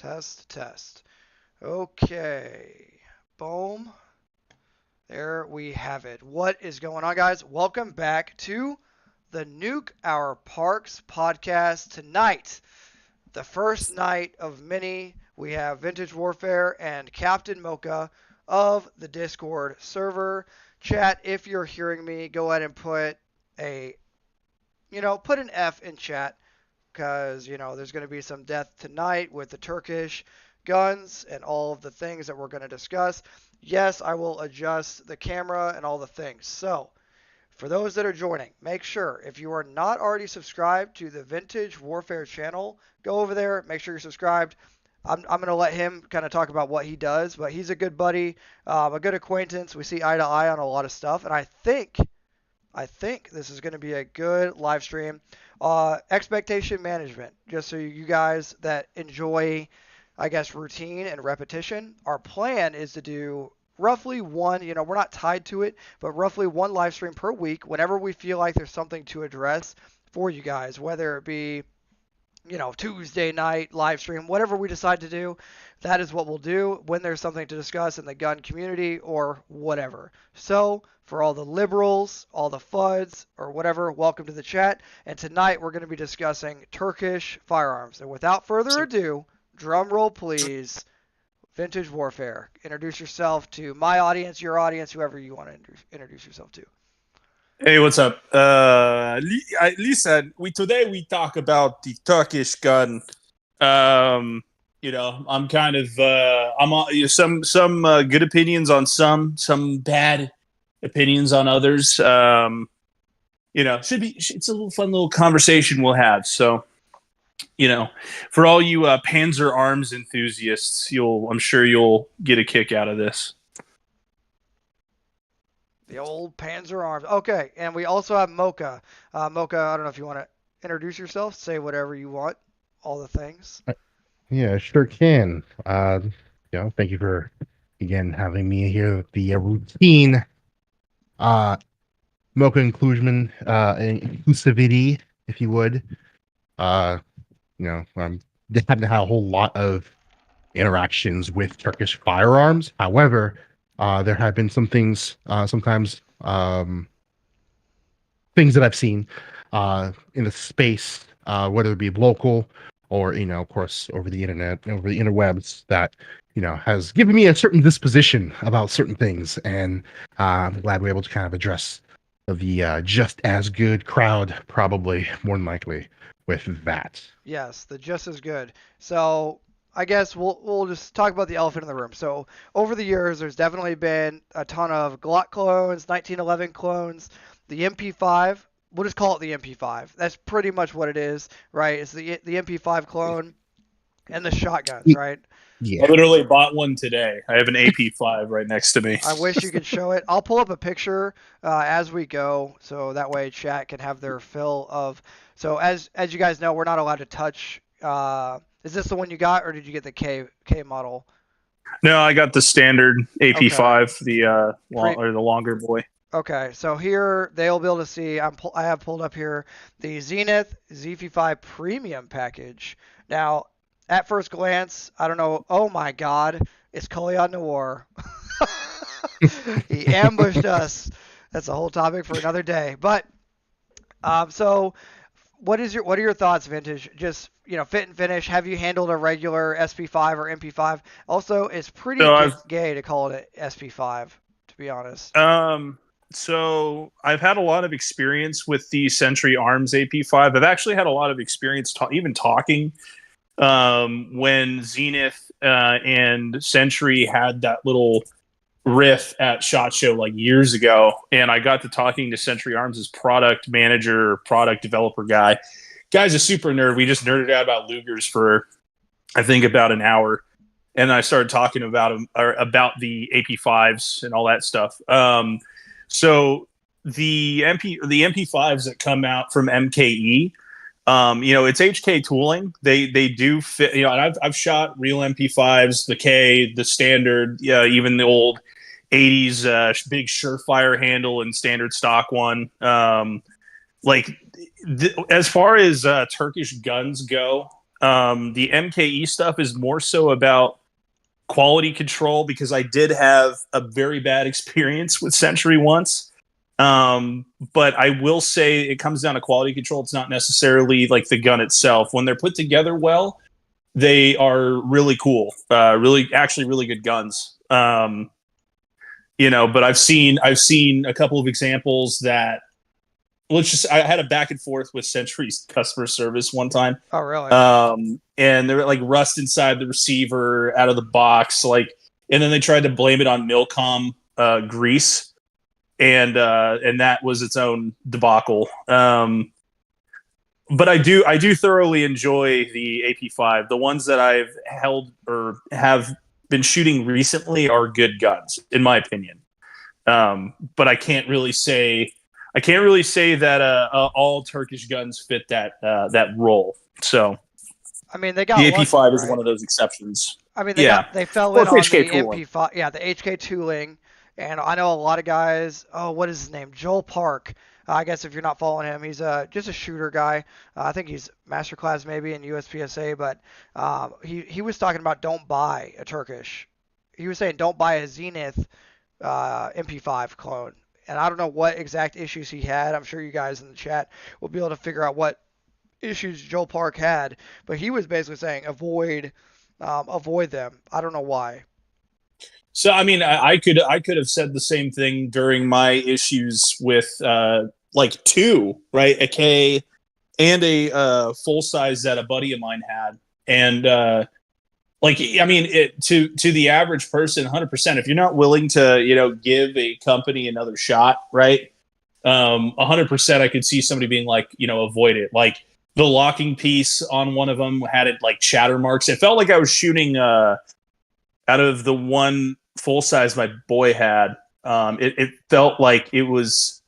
Test, test. Okay. Boom. There we have it. What is going on, guys? Welcome back to the Nuke Our Parks podcast. Tonight, the first night of many, we have Vintage Warfare and Captain Mocha of the Discord server. Chat, if you're hearing me, go ahead and put an F in chat because, there's going to be some death tonight with the Turkish guns and all of the things that we're going to discuss. Yes, I will adjust the camera and all the things. So, for those that are joining, make sure if you are not already subscribed to the Vintage Warfare channel, go over there, make sure you're subscribed. I'm going to let him kind of talk about what he does, but he's a good buddy, a good acquaintance. We see eye to eye on a lot of stuff, and I think this is going to be a good live stream. Expectation management, just so you guys that enjoy, I guess, routine and repetition. Our plan is to do roughly one, we're not tied to it, but roughly one live stream per week whenever we feel like there's something to address for you guys, whether it be, Tuesday night live stream, whatever we decide to do, that is what we'll do when there's something to discuss in the gun community or whatever. So, for all the liberals, all the FUDs, or whatever, welcome to the chat. And tonight we're going to be discussing Turkish firearms. And without further ado, drum roll please, Vintage Warfare. Introduce yourself to my audience, your audience, whoever you want to introduce yourself to. Hey, what's up? Listen, today we talk about the Turkish gun. I'm kind of some good opinions on some bad opinions on others. It's a little fun little conversation we'll have. So, for all you Panzer Arms enthusiasts, I'm sure you'll get a kick out of this. The old Panzer Arms. Okay, and we also have Mocha. Mocha, I don't know if you want to introduce yourself, say whatever you want, all the things. Yeah, sure can. Thank you for, again, having me here. The routine, Mocha inclusivity, if you would. I'm haven't had a whole lot of interactions with Turkish firearms. However, there have been some things, sometimes things that I've seen in the space, whether it be local or, of course, over the internet, over the interwebs, that, has given me a certain disposition about certain things. And I'm glad we're able to kind of address the just as good crowd, probably more than likely, with that. Yes, the just as good. So I guess we'll just talk about the elephant in the room. So over the years, there's definitely been a ton of Glock clones, 1911 clones, the MP5. We'll just call it the MP5. That's pretty much what it is, right? It's the MP5 clone and the shotguns, right? Yeah. I literally bought one today. I have an AP5 right next to me. I wish you could show it. I'll pull up a picture as we go, so that way chat can have their fill of. So as you guys know, we're not allowed to touch. Is this the one you got, or did you get the K model? No, I got the standard AP5, okay. The longer boy. Okay, so here they'll be able to see. I have pulled up here the Zenith ZV5 Premium package. Now, at first glance, I don't know. Oh my God, it's Kolian Noir. He ambushed us. That's a whole topic for another day. But so. What are your thoughts, Vintage? Just, fit and finish. Have you handled a regular SP5 or MP5? Also, it's pretty gay to call it an SP5, to be honest. So I've had a lot of experience with the Century Arms AP5. I've actually had a lot of experience even talking when Zenith and Century had that little riff at SHOT Show like years ago, and I got to talking to Century Arms' product manager, product developer guy. Guy's a super nerd. We just nerded out about Lugers for I think about an hour, and I started talking about him about the AP5s and all that stuff. So the MP5s that come out from MKE, it's HK tooling. They do fit. And I've shot real MP5s, the K, the standard, even the old 80s big Surefire handle and standard stock one. As far as Turkish guns go, The MKE stuff is more so about quality control, because I did have a very bad experience with Century once. But I will say it comes down to quality control. It's not necessarily like the gun itself. When they're put together well, they are really cool. Actually really good guns. But I've seen a couple of examples that I had a back and forth with Century's customer service one time. Oh, really? And there were like rust inside the receiver out of the box, and then they tried to blame it on Milcom grease, and that was its own debacle. But I do thoroughly enjoy the AP5. The ones that I've held or have been shooting recently are good guns, in my opinion. But I can't really say that all Turkish guns fit that role. So, I mean, they got the AP5 lucky, is right? one of those exceptions. I mean, they fell in on the MP5, the HK tooling, and I know a lot of guys. Oh, what is his name? Joel Park. I guess if you're not following him, he's just a shooter guy. I think he's masterclass maybe in USPSA, but he was talking about don't buy a Turkish. He was saying don't buy a Zenith MP5 clone. And I don't know what exact issues he had. I'm sure you guys in the chat will be able to figure out what issues Joel Park had. But he was basically saying avoid them. I don't know why. So I mean, I could have said the same thing during my issues with two, right? A K and a full size that a buddy of mine had, and to the average person, 100%. If you're not willing to give a company another shot, right? 100%, I could see somebody being like, avoid it. Like the locking piece on one of them had it like chatter marks. It felt like I was shooting out of the one full size my boy had. It felt like it was.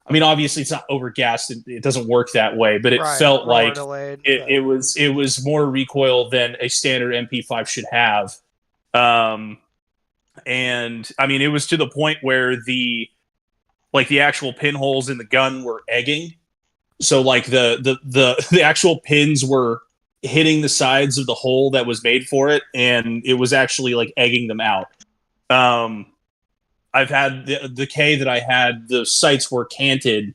I mean, obviously it's not overgassed. It doesn't work that way, but it felt like delayed, it was more recoil than a standard MP5 should have. And I mean, it was to the point where the actual pinholes in the gun were egging. So like the actual pins were hitting the sides of the hole that was made for it, and it was actually like egging them out. I've had the K that I had, the sights were canted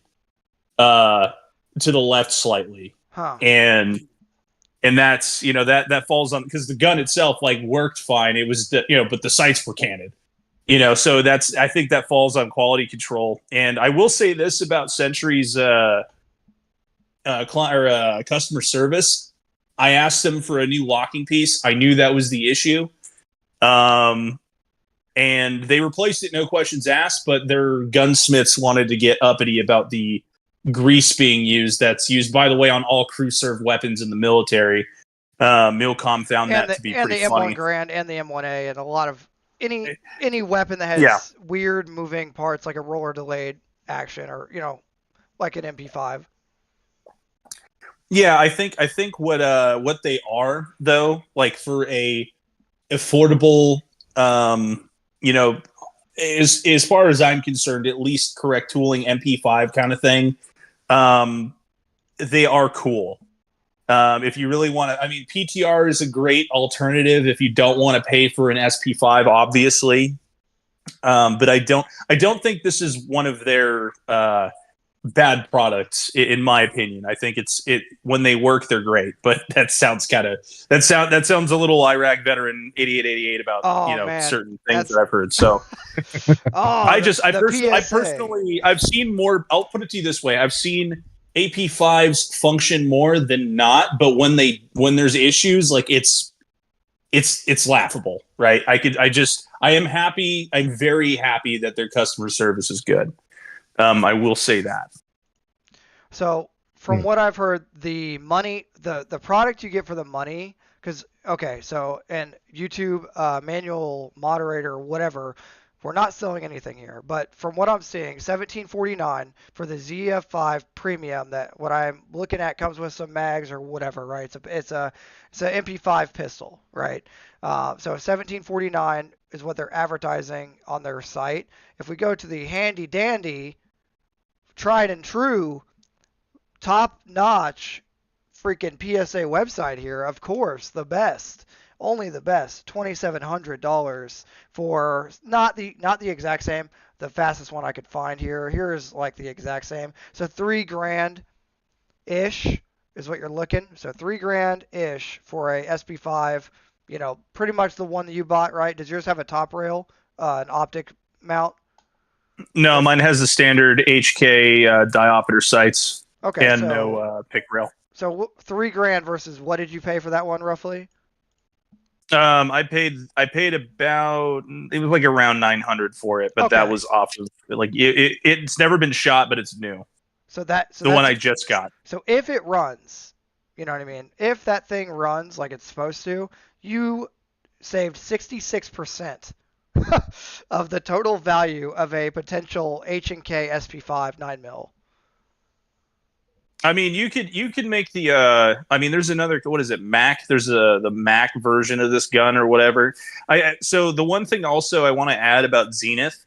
to the left slightly. Huh. And that's, that falls on, because the gun itself worked fine. It was but the sights were canted. So I think that falls on quality control. And I will say this about Century's customer service. I asked them for a new locking piece. I knew that was the issue. And they replaced it, no questions asked, but their gunsmiths wanted to get uppity about the grease being used. That's used, by the way, on all crew served weapons in the military. Milcom found that to be pretty funny. And the M1 Grand and the M1A and a lot of any weapon that has weird moving parts like a roller delayed action or like an MP5. Yeah, I think what they are though, like for a affordable as far as I'm concerned, at least correct tooling MP5 kind of thing, they are cool. If you really want to, I mean, PTR is a great alternative if you don't want to pay for an SP5, obviously. But I don't think this is one of their bad products, in my opinion. I think when they work, they're great. But that sounds a little Iraq veteran 8888 about certain things that I've heard. So I've seen more. I'll put it to you this way: I've seen AP5s function more than not, but when there's issues, like it's laughable, right? I am happy. I'm very happy that their customer service is good. I will say that. So from what I've heard, the money, the product you get for the money, because and YouTube manual moderator, whatever, we're not selling anything here. But from what I'm seeing, $17.49 for the ZF5 Premium. That what I'm looking at comes with some mags or whatever, right? It's a MP5 pistol, right? So $17.49 is what they're advertising on their site. If we go to the handy dandy, tried and true, top notch freaking PSA website here. Of course, the best. Only the best. $2,700 for not the exact same. The fastest one I could find here. Here's like the exact same. So $3,000 ish is what you're looking. So $3,000 ish for a SP5. You know, pretty much the one that you bought, right? Does yours have a top rail, an optic mount? No, mine has the standard HK diopter sights Okay, and so no pick rail. so $3,000 versus what did you pay for that one roughly? I paid about, it was like around 900 for it, but Okay. that was off of like it's never been shot, but it's new. So The that's one I just got. so if it runs, you know what I mean? If that thing runs like it's supposed to, you saved 66% of the total value of a potential H&K SP5 9mm. I mean, you could make the I mean, there's another, what is it, Mac? There's the Mac version of this gun or whatever. So the one thing also I want to add about Zenith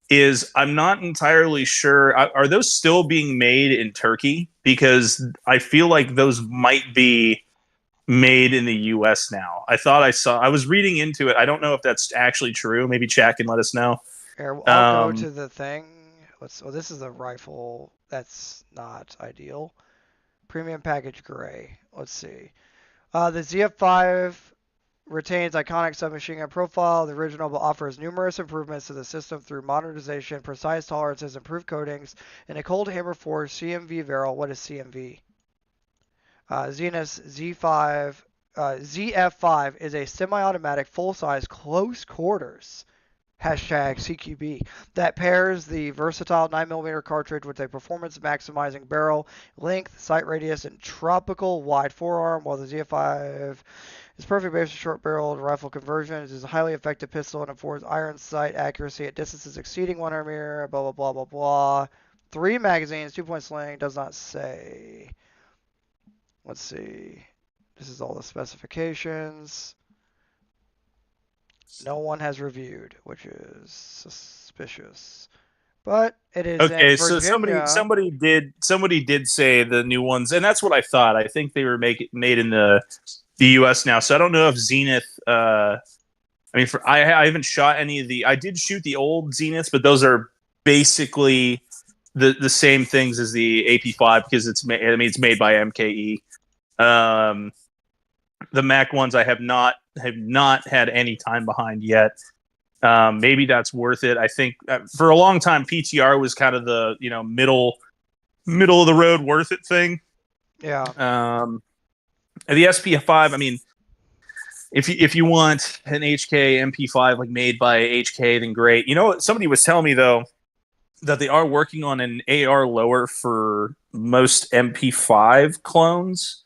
is I'm not entirely sure, are those still being made in Turkey? Because I feel like those might be made in the US now. I was reading into it. I don't know if that's actually true. Maybe chat can let us know. Here, I'll go to the thing. This is a rifle. That's not ideal. Premium package gray. Let's see. The ZF5 retains iconic submachine gun profile. The original but offers numerous improvements to the system through modernization, precise tolerances, improved coatings, and a cold hammer forged CMV barrel. What is CMV? Zenith's ZF5 is a semi-automatic full-size close quarters #CQB that pairs the versatile 9mm cartridge with a performance-maximizing barrel, length, sight radius, and tropical wide forearm, while the ZF5 is perfect based on short-barreled rifle conversion. It is a highly effective pistol and affords iron sight accuracy at distances exceeding 100 meters, blah, blah, blah, blah, blah. 3 magazines, 2-point sling, does not say. Let's see. This is all the specifications. No one has reviewed, which is suspicious. But it is okay. in So Virginia. somebody did say the new ones, and that's what I thought. I think they were made in the US now. So I don't know if Zenith. I mean, I haven't shot any of the. I did shoot the old Zeniths, but those are basically the same things as the AP5 because it's made by MKE. The Mac ones I have not had any time behind yet. Maybe that's worth it. I think for a long time PTR was kind of the middle of the road worth it thing. Yeah. The SP5. I mean, if you want an HK MP5 like made by HK, then great. You know what? Somebody was telling me though that they are working on an AR lower for most MP5 clones.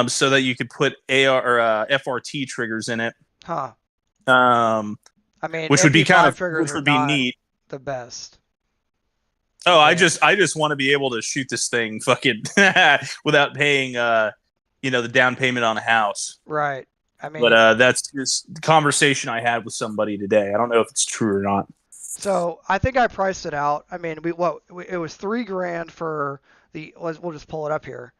So that you could put AR or FRT triggers in it. Huh. I mean, which would be neat. The best. Oh, yeah. I just want to be able to shoot this thing fucking without paying the down payment on a house. Right. I mean, but that's just the conversation I had with somebody today. I don't know if it's true or not. So I think I priced it out. I mean, it was $3,000 for the. We'll just pull it up here.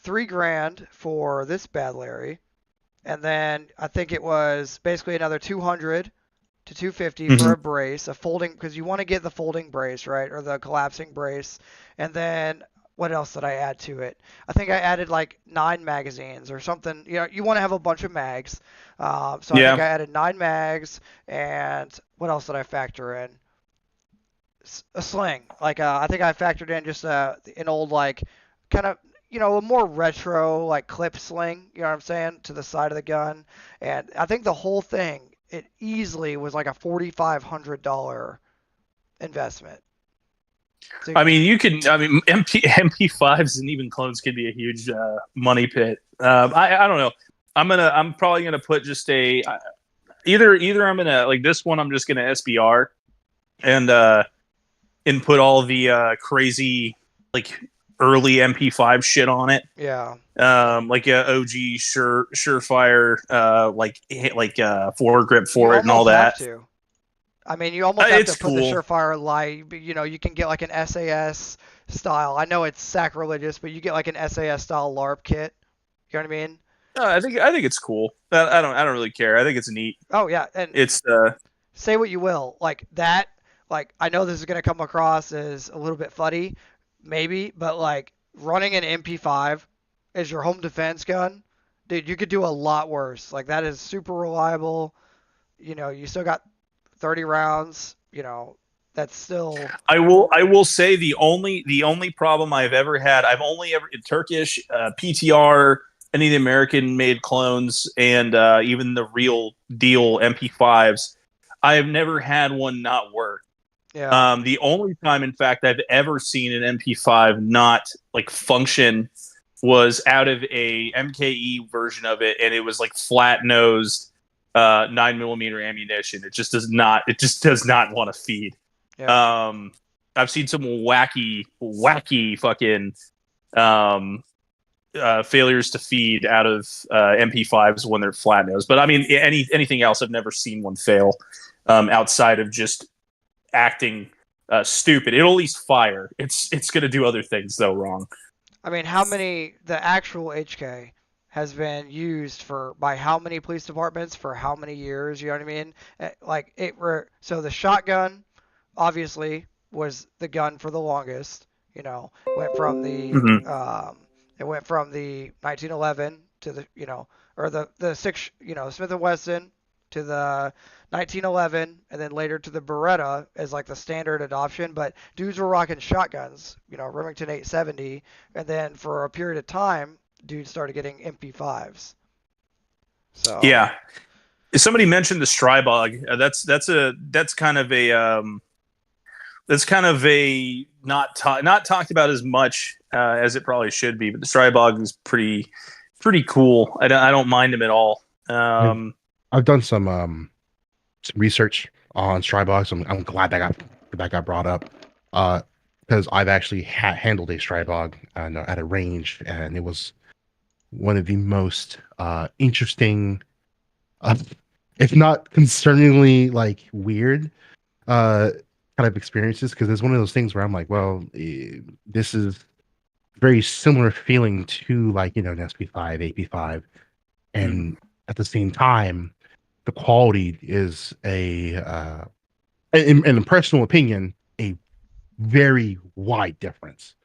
$3,000 for this Bad Larry, and then I think it was basically another $200 to $250 for a brace, a folding, because you want to get the folding brace, right, or the collapsing brace. And then what else did I add to it? I think I added like 9 magazines or something. You want to have a bunch of mags, so I think I added 9 mags. And what else did I factor in? A sling. Like I think I factored in just an old like kind of. A more retro like clip sling, you know what I'm saying, to the side of the gun. And I think the whole thing, it easily was like a $4,500 investment. So I mean, MP5s and even clones could be a huge money pit. I don't know. I'm probably gonna put just either I'm gonna like this one. I'm just gonna SBR and put all the crazy like early MP5 shit on it. Yeah. Like a OG surefire like foregrip for it and all that. I mean, you almost have to It's put the cool. Surefire light. You know, you can get like an SAS style. I know it's sacrilegious, but you get like an SAS style LARP kit. You know what I mean? I think it's cool. I don't really care. I think it's neat. Oh yeah, and It's say what you will, like that. Like I know this is gonna come across as a little bit funny, maybe, but like running an MP5 as your home defense gun, dude, you could do a lot worse. Like that is super reliable. You know, you still got 30 rounds. You know, that's still. I will say the only problem I've ever had, I've only ever Turkish PTR, any of the American made clones, and even the real deal MP5s. I have never had one not work. Yeah. The only time, in fact, I've ever seen an MP5 not like function was out of a MKE version of it, and it was like flat nosed 9 millimeter ammunition. It just does not. It just does not want to feed. Yeah. I've seen some wacky fucking um, failures to feed out of MP5s when they're flat nosed. But I mean, anything else, I've never seen one fail outside of just acting stupid. It'll at least fire. It's gonna do other things though wrong. I mean, how many the actual HK has been used for by how many police departments for how many years? You know what I mean? Like so the shotgun obviously was the gun for the longest. You know, went from the Mm-hmm. it went from the 1911 to the or the six Smith and Wesson to the 1911 and then later to the Beretta as like the standard adoption. But dudes were rocking shotguns, Remington 870, and then for a period of time, dudes started getting MP5s. So Yeah. Somebody mentioned the Strybog. That's kind of a not talked about as much as it probably should be. But the Strybog is pretty cool. I don't mind him at all. I've done some research on Strybogs. I'm glad that got brought up because I've actually handled a Strybog at a range, and it was one of the most interesting, if not concerningly like weird, kind of experiences. Because it's one of those things where I'm like, well, this is very similar feeling to like an SP5, AP5, and at the same time, the quality is in personal opinion, a very wide difference.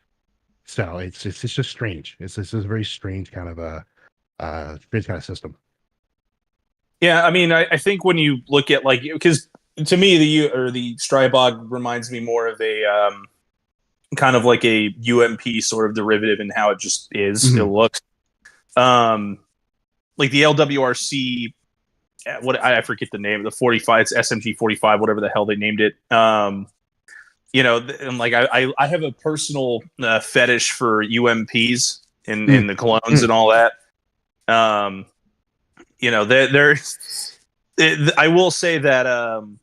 So it's just strange. It's a very strange kind of strange kind of system. Yeah, I mean, I think when you look at like because to me the Strybog reminds me more of a kind of like a UMP sort of derivative in how it just is. Mm-hmm. It looks like the LWRC. What I forget the name of the 45. It's SMG 45, whatever the hell they named it. And like I have a personal fetish for UMPs in the colognes and all that. I will say that an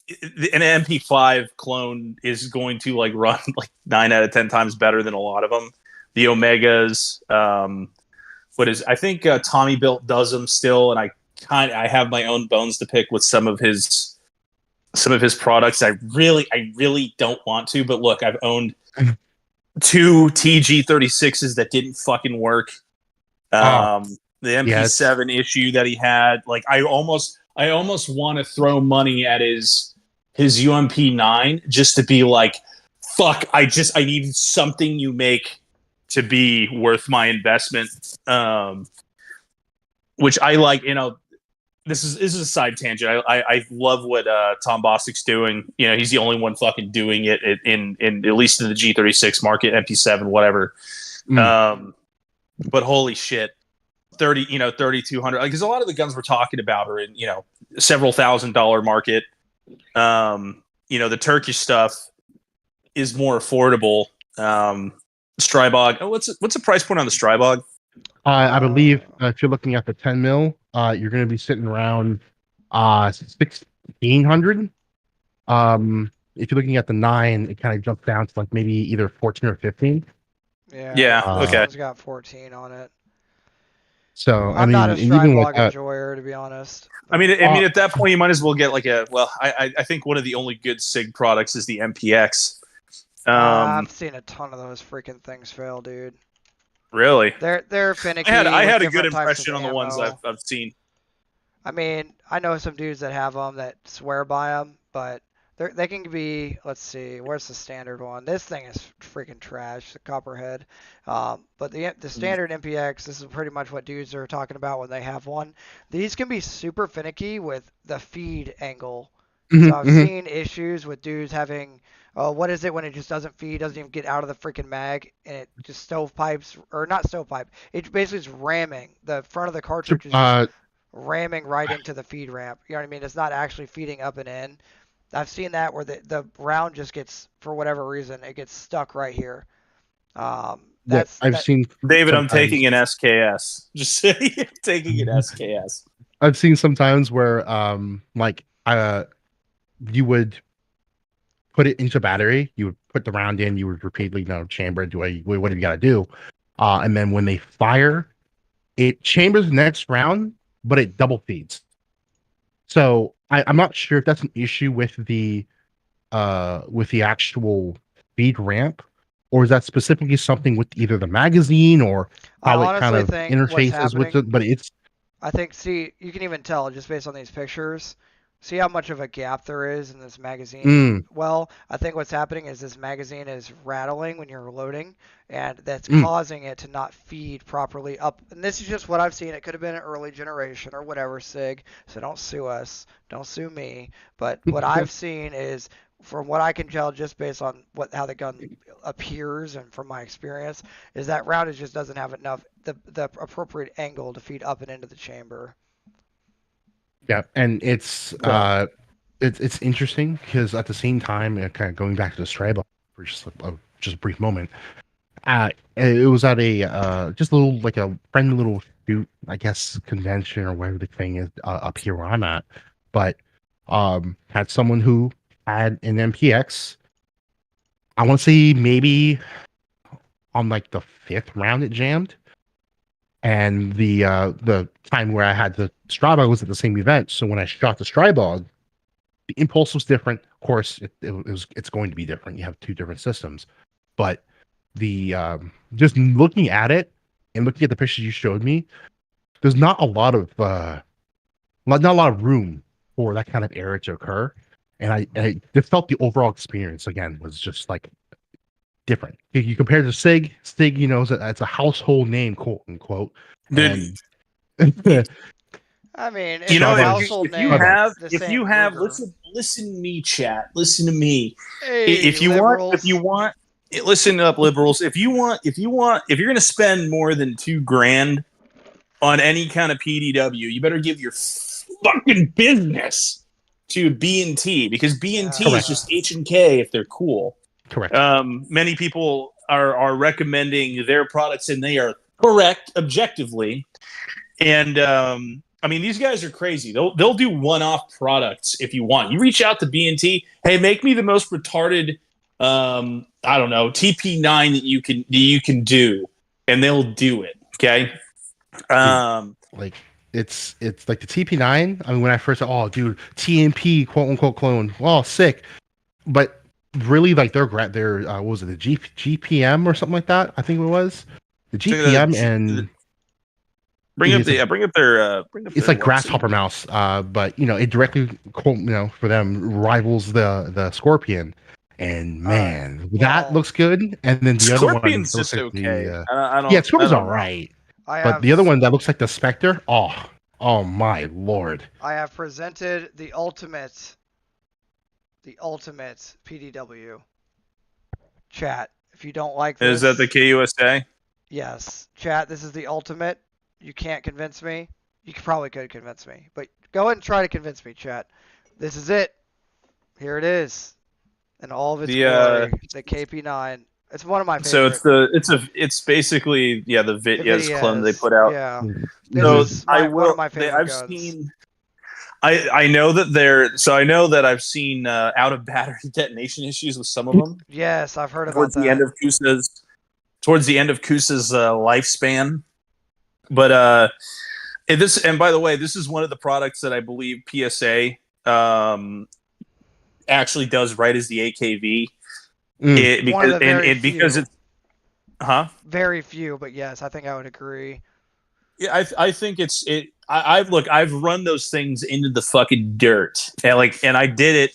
MP5 clone is going to like run like 9 out of 10 times better than a lot of them. The Omegas, I think Tommy Built does them still, and I have my own bones to pick with some of his products. I really don't want to, but look, I've owned 2 TG36s that didn't fucking work. The MP7 issue that he had, like I almost want to throw money at his UMP9 just to be like, fuck, I needed something you make to be worth my investment. Which I like, this is a side tangent. I love what Tom Bostic's doing. He's the only one fucking doing it in at least in the G36 market, MP7, whatever. But holy shit, 3,200. Because a lot of the guns we're talking about are in several $1,000 market. The Turkish stuff is more affordable. Strybog. Oh, what's the price point on the Strybog? I believe if you're looking at the 10 mil, you're going to be sitting around 1,600. If you're looking at the 9, it kind of jumps down to like maybe either 14 or 15. Yeah. Okay. It's got 14 on it. So I I'm mean, not a and even with Stribog that, enjoyer, to be honest. I mean, uh, at that point, you might as well get like a. Well, I think one of the only good Sig products is the MPX. I've seen a ton of those freaking things fail, dude. Really, They're finicky I with had a good different types of impression on the ones ammo. I've seen. I mean, I know some dudes that have them that swear by them, but they can be. Let's see, where's the standard one? This thing is freaking trash, the Copperhead. But the standard MPX, this is pretty much what dudes are talking about when they have one. These can be super finicky with the feed angle. So mhm, I've mhm. seen issues with dudes having, what is it when it just doesn't feed, doesn't even get out of the freaking mag, and it just stovepipes, or not stovepipe, it basically is ramming. The front of the So, cartridge is just ramming right into the feed ramp. You know what I mean? It's not actually feeding up and in. I've seen that where the round just gets, for whatever reason, it gets stuck right here. what That's I've that. seen David, I'm sometimes. taking an SKS. Just saying, taking an SKS. I've seen sometimes where like you would put it into battery, you would put the round in, you would repeatedly chamber it, do whatever you got to do, and then when they fire, it chambers the next round, but it double feeds. So I'm not sure if that's an issue with the actual feed ramp, or is that specifically something with either the magazine or I how it kind honestly of think what's interfaces with happening. it? But it's I think, see, you can even tell just based on these pictures. See how much of a gap there is in this magazine? mm, Well, I think what's happening is this magazine is rattling when you're loading, and that's mm. causing it to not feed properly up. And this is just what I've seen. It could have been an early generation or whatever, SIG, so don't sue us. Don't sue me. But what I've seen is, from what I can tell, just based on how the gun appears and from my experience, is that round just doesn't have enough the appropriate angle to feed up and into the chamber. Yeah, and it's interesting because at the same time, kind of going back to the Strabo for just a brief moment, it was at a just a little like a friendly little shoot, I guess, convention or whatever the thing is up here where I'm at, but had someone who had an MPX. I want to say maybe on like the fifth round it jammed, and the time where I had the Strabog was at the same event. So when I shot the Strybog, the impulse was different. Of course, it's going to be different. You have two different systems, but the just looking at it and looking at the pictures you showed me, there's not a lot of not a lot of room for that kind of error to occur. And I just felt the overall experience again was just like different. You compare it to Sig, it's a household name, quote unquote. Dude, And I mean, you it's a know, household name. The if same you have, Ruger. listen to me, chat. Listen to me. Hey, If liberals. you want, listen up, liberals. If you're gonna spend more than $2,000 on any kind of PDW, you better give your fucking business to B&T, because B&T is just H&K if they're cool. correct. Many people are recommending their products, and they are correct objectively. And I mean, these guys are crazy. They'll do one-off products if you want. You reach out to B&T, hey, make me the most retarded, I don't know, TP9 that you can do, and they'll do it. Okay. Like it's like the TP9. I mean, when I first said, "Oh, dude, TMP quote unquote clone," well, sick, but really, like their what was it, the GPM or something like that? I think it was the GPM, and bring up their it's like website. Grasshopper mouse, but it directly for them rivals the Scorpion. And man, that looks good. And then the other one Scorpion's that looks just like okay. yeah, Scorpion's all right. But the other one that looks like the Spectre, oh my lord! I have presented the ultimate PDW. Chat. If you don't like this, is that the KUSA? Yes, chat. This is the ultimate. You can't convince me. You probably could convince me, but go ahead and try to convince me, chat. This is it. Here it is, in all of its glory. The KP9. It's one of my favorites. So it's basically the Vityaz clone they put out. Yeah. So This is one of my favorite guns. I know that I've seen out of battery detonation issues with some of them. Yes, I've heard about towards that. the end of Kusa's lifespan. But and by the way, this is one of the products that I believe PSA actually does right as the AKV. One of the very Because few. it's Very few, but yes, I think I would agree. Yeah, I think I've run those things into the fucking dirt, and I did it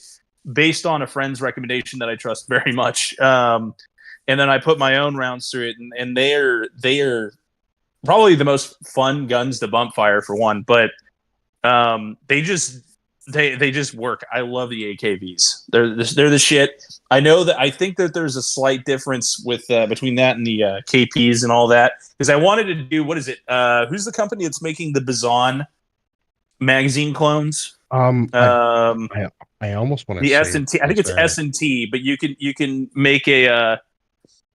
based on a friend's recommendation that I trust very much. And then I put my own rounds through it, and they are probably the most fun guns to bump fire for one, but they just work. I love the AKVs. They're the shit. I think that there's a slight difference with between that and the KPs and all that, because I wanted to do, what is it? Who's the company that's making the Bazan magazine clones? I almost want to The say S&T. I think it's S&T, but you can make a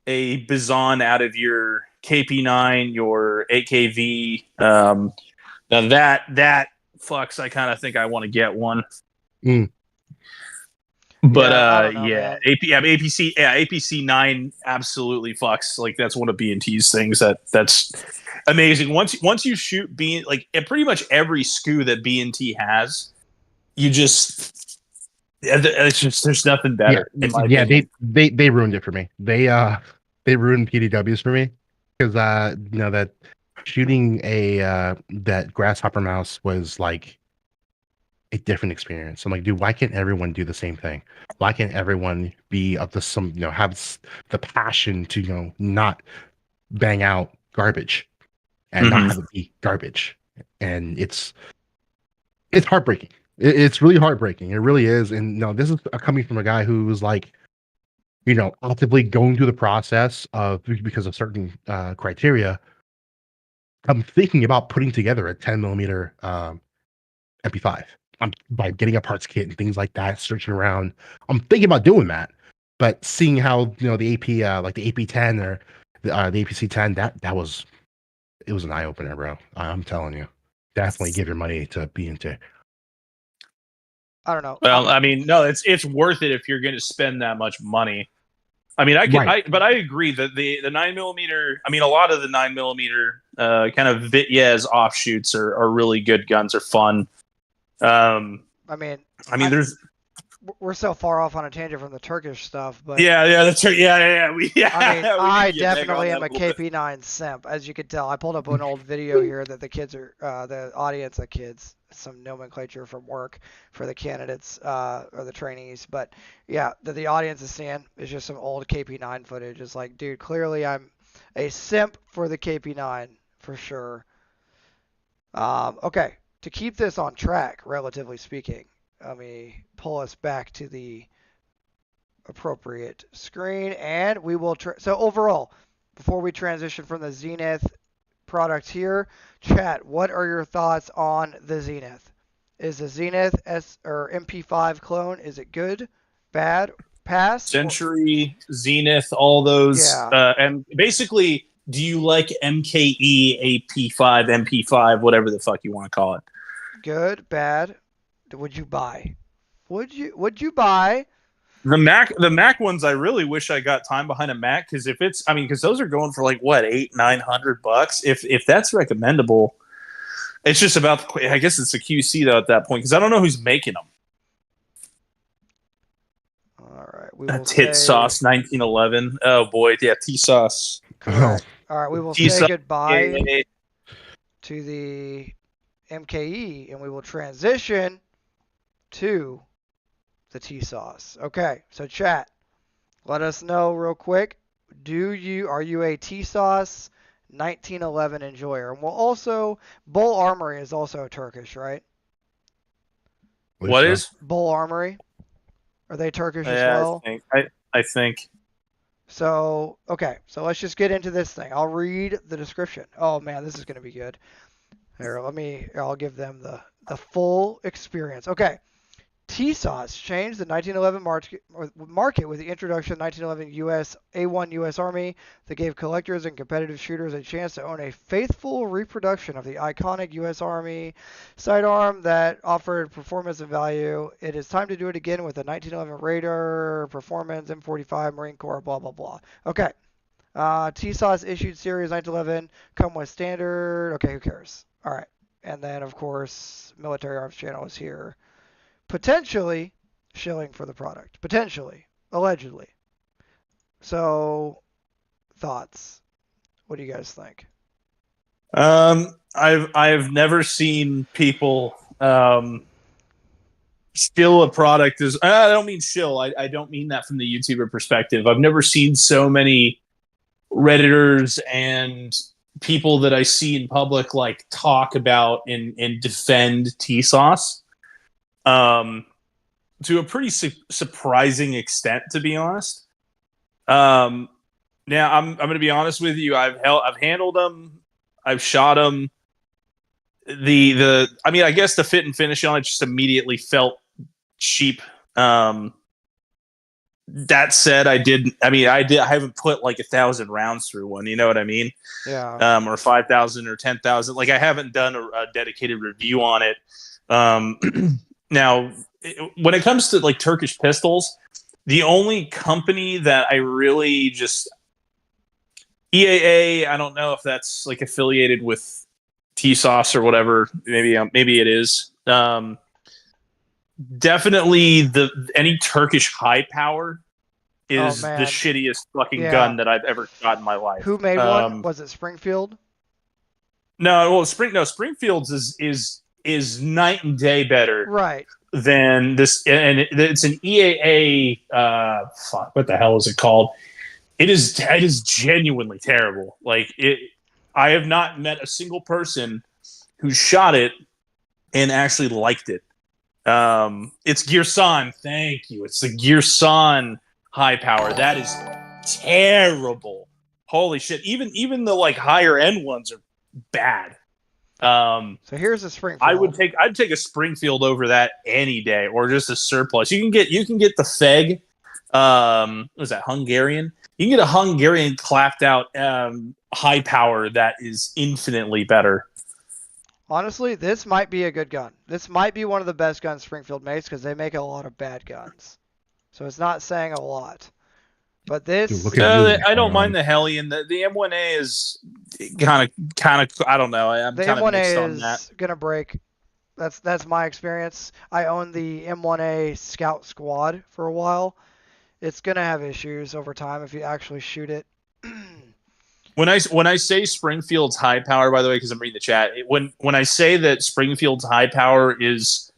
Bazan out of your KP9, your AKV. Now that fucks. I kind of think I want to get one. But APC 9 absolutely fucks. Like, that's one of B&T's things that's amazing. Once you shoot pretty much every SKU that B&T has, it's just, there's nothing better. They ruined it for me. They ruined PDWs for me, because that shooting that grasshopper mouse was like a different experience. I'm like, dude, why can't everyone do the same thing? Why can't everyone be of have the passion to not bang out garbage and not have it be garbage? And it's heartbreaking. It's really heartbreaking. It really is. And this is coming from a guy who's like, actively going through the process of, because of certain criteria. I'm thinking about putting together a 10 millimeter MP5. By getting a parts kit and things like that, searching around. I'm thinking about doing that, but seeing how the AP like the AP10 or the APC10, that was an eye opener, bro. I'm telling you, definitely give your money to B&T. I don't know. Well, I mean, no, it's worth it if you're going to spend that much money. I mean, but I agree that the 9mm. I mean, a lot of the 9mm kind of Vityaz offshoots are really good guns. Are fun. We're so far off on a tangent from the Turkish stuff, but that's right. I definitely am a KP9 simp, as you can tell. I pulled up an old video here that the kids are, the audience, some nomenclature from work for the candidates or the trainees, but yeah, that the audience is seeing is just some old KP9 footage. It's like, dude, clearly I'm a simp for the KP9 for sure. Okay. To keep this on track, relatively speaking, let me pull us back to the appropriate screen, and we will. So overall, before we transition from the Zenith product here, chat, what are your thoughts on the Zenith? Is the Zenith MP5 clone, is it good, bad, pass? Century, Zenith, all those, and basically, do you like MKE, AP5, MP5, whatever the fuck you want to call it? Good, bad. Would you buy? Would you buy? The Mac ones, I really wish I got time behind a Mac, because because those are going for like what, $800-900. If that's recommendable, it's just about, I guess it's a QC though at that point, because I don't know who's making them. All right, that's Hit Sauce 1911. Oh boy, yeah, T Sauce. Correct. All right, we will say goodbye to the MKE, and we will transition to the T-Sauce. Okay, so chat, let us know real quick. Are you a T-Sauce 1911 enjoyer? And we'll also, Bull Armory is also Turkish, right? What is? Bull Armory. Are they Turkish as well? I think. So, okay, so let's just get into this thing. I'll read the description. Oh man, this is going to be good. Here, I'll give them the full experience. Okay. T-Sauce changed the 1911 market with the introduction of 1911 A1 U.S. Army that gave collectors and competitive shooters a chance to own a faithful reproduction of the iconic U.S. Army sidearm that offered performance and value. It is time to do it again with the 1911 Raider, Performance, M45, Marine Corps, blah, blah, blah. Okay, TSOS issued series 911 come with standard. Okay, who cares? All right. And then, of course, Military Arms Channel is here. Potentially shilling for the product. Potentially. Allegedly. So, thoughts? What do you guys think? I've never seen people shill a product as I don't mean shill. I don't mean that from the YouTuber perspective. I've never seen so many Redditors and people that I see in public like talk about and defend T-Sauce to a pretty surprising extent, to be honest. Now I'm going to be honest with you. I've handled them. I've shot them. I mean, I guess the fit and finish on it just immediately felt cheap. That said, I haven't put like 1,000 rounds through one. You know what I mean? Yeah. Or 5,000 or 10,000. Like I haven't done a dedicated review on it. Now, when it comes to like Turkish pistols, the only company that I really just EAA. I don't know if that's like affiliated with T-Sauce or whatever. Maybe it is. Definitely any Turkish high power is the shittiest fucking gun that I've ever shot in my life. Who made one? Was it Springfield? No, well, Springfield's is night and day better, right? Than this, and it's an EAA. What the hell is it called? It is genuinely terrible. Like it, I have not met a single person who shot it and actually liked it. It's Gearsan. Thank you. It's the Gearsan high power. That is terrible. Holy shit. Even the like higher end ones are bad. So here's a Springfield. I'd take a Springfield over that any day, or just a surplus. You can get the Feg. What was that, Hungarian? You can get a Hungarian clapped out high power that is infinitely better. Honestly, this might be a good gun. This might be one of the best guns Springfield makes because they make a lot of bad guns. So it's not saying a lot. But this... I don't mind the Hellion. The M1A is kind of I don't know. I'm kind of mixed on that. The M1A is going to break. That's my experience. I owned the M1A Scout Squad for a while. It's going to have issues over time if you actually shoot it. When I say Springfield's high power, by the way, because I'm reading the chat, when I say that Springfield's high power is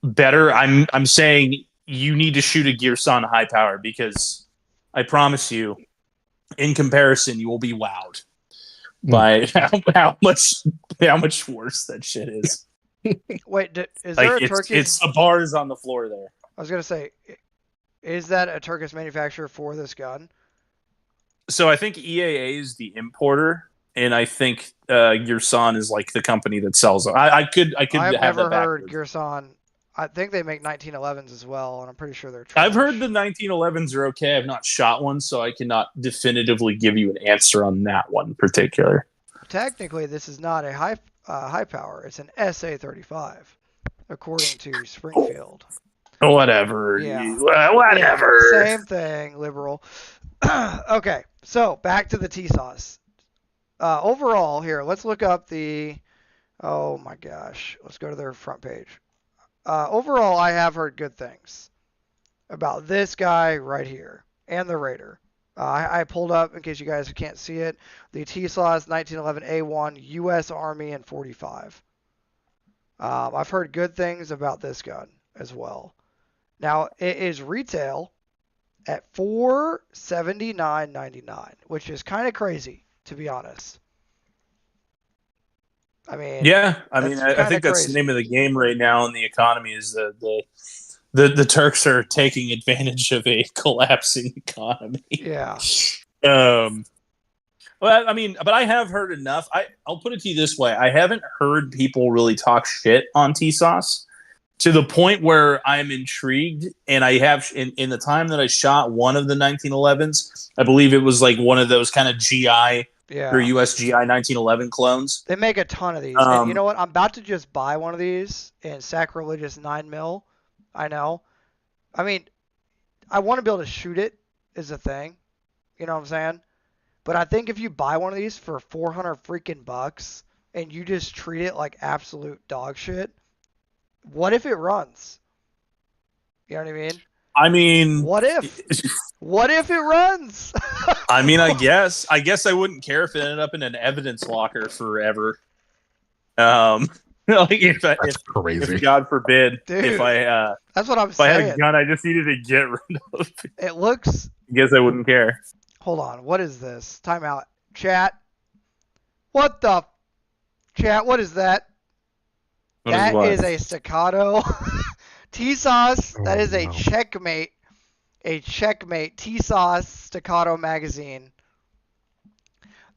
better, I'm saying you need to shoot a Gearsan high power, because I promise you, in comparison, you will be wowed by how much worse that shit is. Wait, is there a Turkish? It's the bars on the floor there. I was gonna say, is that a Turkish manufacturer for this gun? So I think EAA is the importer, and I think Gearsan is like the company that sells them. I've never heard Gearsan. I think they make 1911s as well, and I'm pretty sure they're trash. I've heard the 1911s are okay. I've not shot one, so I cannot definitively give you an answer on that one in particular. Technically, this is not a high power. It's an SA-35, according to Springfield. Whatever. Yeah. Whatever. Same thing, liberal. Okay, so back to the T-Sauce. Overall, here, let's look up the... Oh my gosh. Let's go to their front page. Overall, I have heard good things about this guy right here and the Raider. I pulled up, in case you guys can't see it, the T-Sauce 1911A1 U.S. Army in 45. I've heard good things about this gun as well. Now, it is retail at $479.99, which is kind of crazy, to be honest. I mean, yeah, I think that's the name of the game right now in the economy, is the Turks are taking advantage of a collapsing economy. Yeah. Well, I mean, but I have heard enough. I'll put it to you this way: I haven't heard people really talk shit on T-Sauce to the point where I'm intrigued, and I have in the time that I shot one of the 1911s, I believe it was like one of those kind of GI. Yeah. Or USGI 1911 clones. They make a ton of these. And you know what? I'm about to just buy one of these in sacrilegious 9mm. I know. I mean, I want to be able to shoot it is a thing. You know what I'm saying? But I think if you buy one of these for 400 freaking bucks and you just treat it like absolute dog shit, what if it runs? You know what I mean? I mean, What if? What if it runs? I mean, I guess I wouldn't care if it ended up in an evidence locker forever. Like That's crazy. if God forbid, Dude, if I that's what I'm if I had saying. a gun I just needed to get rid of, It looks. I guess I wouldn't care. Hold on. What is this? Time out. Chat. What the? Chat. What is that? That is a staccato. T-Sauce. That is a no. checkmate. A checkmate. T-Sauce staccato magazine.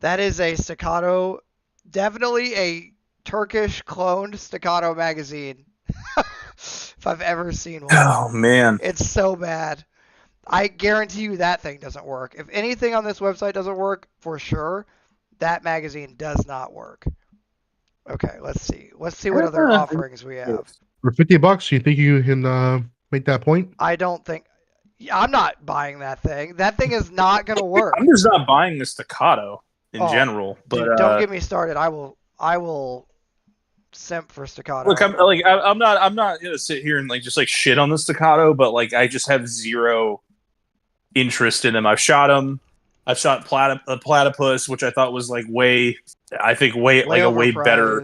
That is a staccato. Definitely a Turkish cloned staccato magazine. If I've ever seen one. Oh man. It's so bad. I guarantee you that thing doesn't work. If anything on this website doesn't work, for sure, that magazine does not work. Okay, let's see. Let's see what other offerings we have. For $50, you think you can make that point? I don't think. I'm not buying that thing. That thing is not going to work. I'm just not buying the staccato in general. But Dude, don't get me started. I will simp for staccato. Look, I'm not gonna sit here and just shit on the staccato, but I just have zero interest in them. I've shot them. I've shot platypus, which I thought was way better.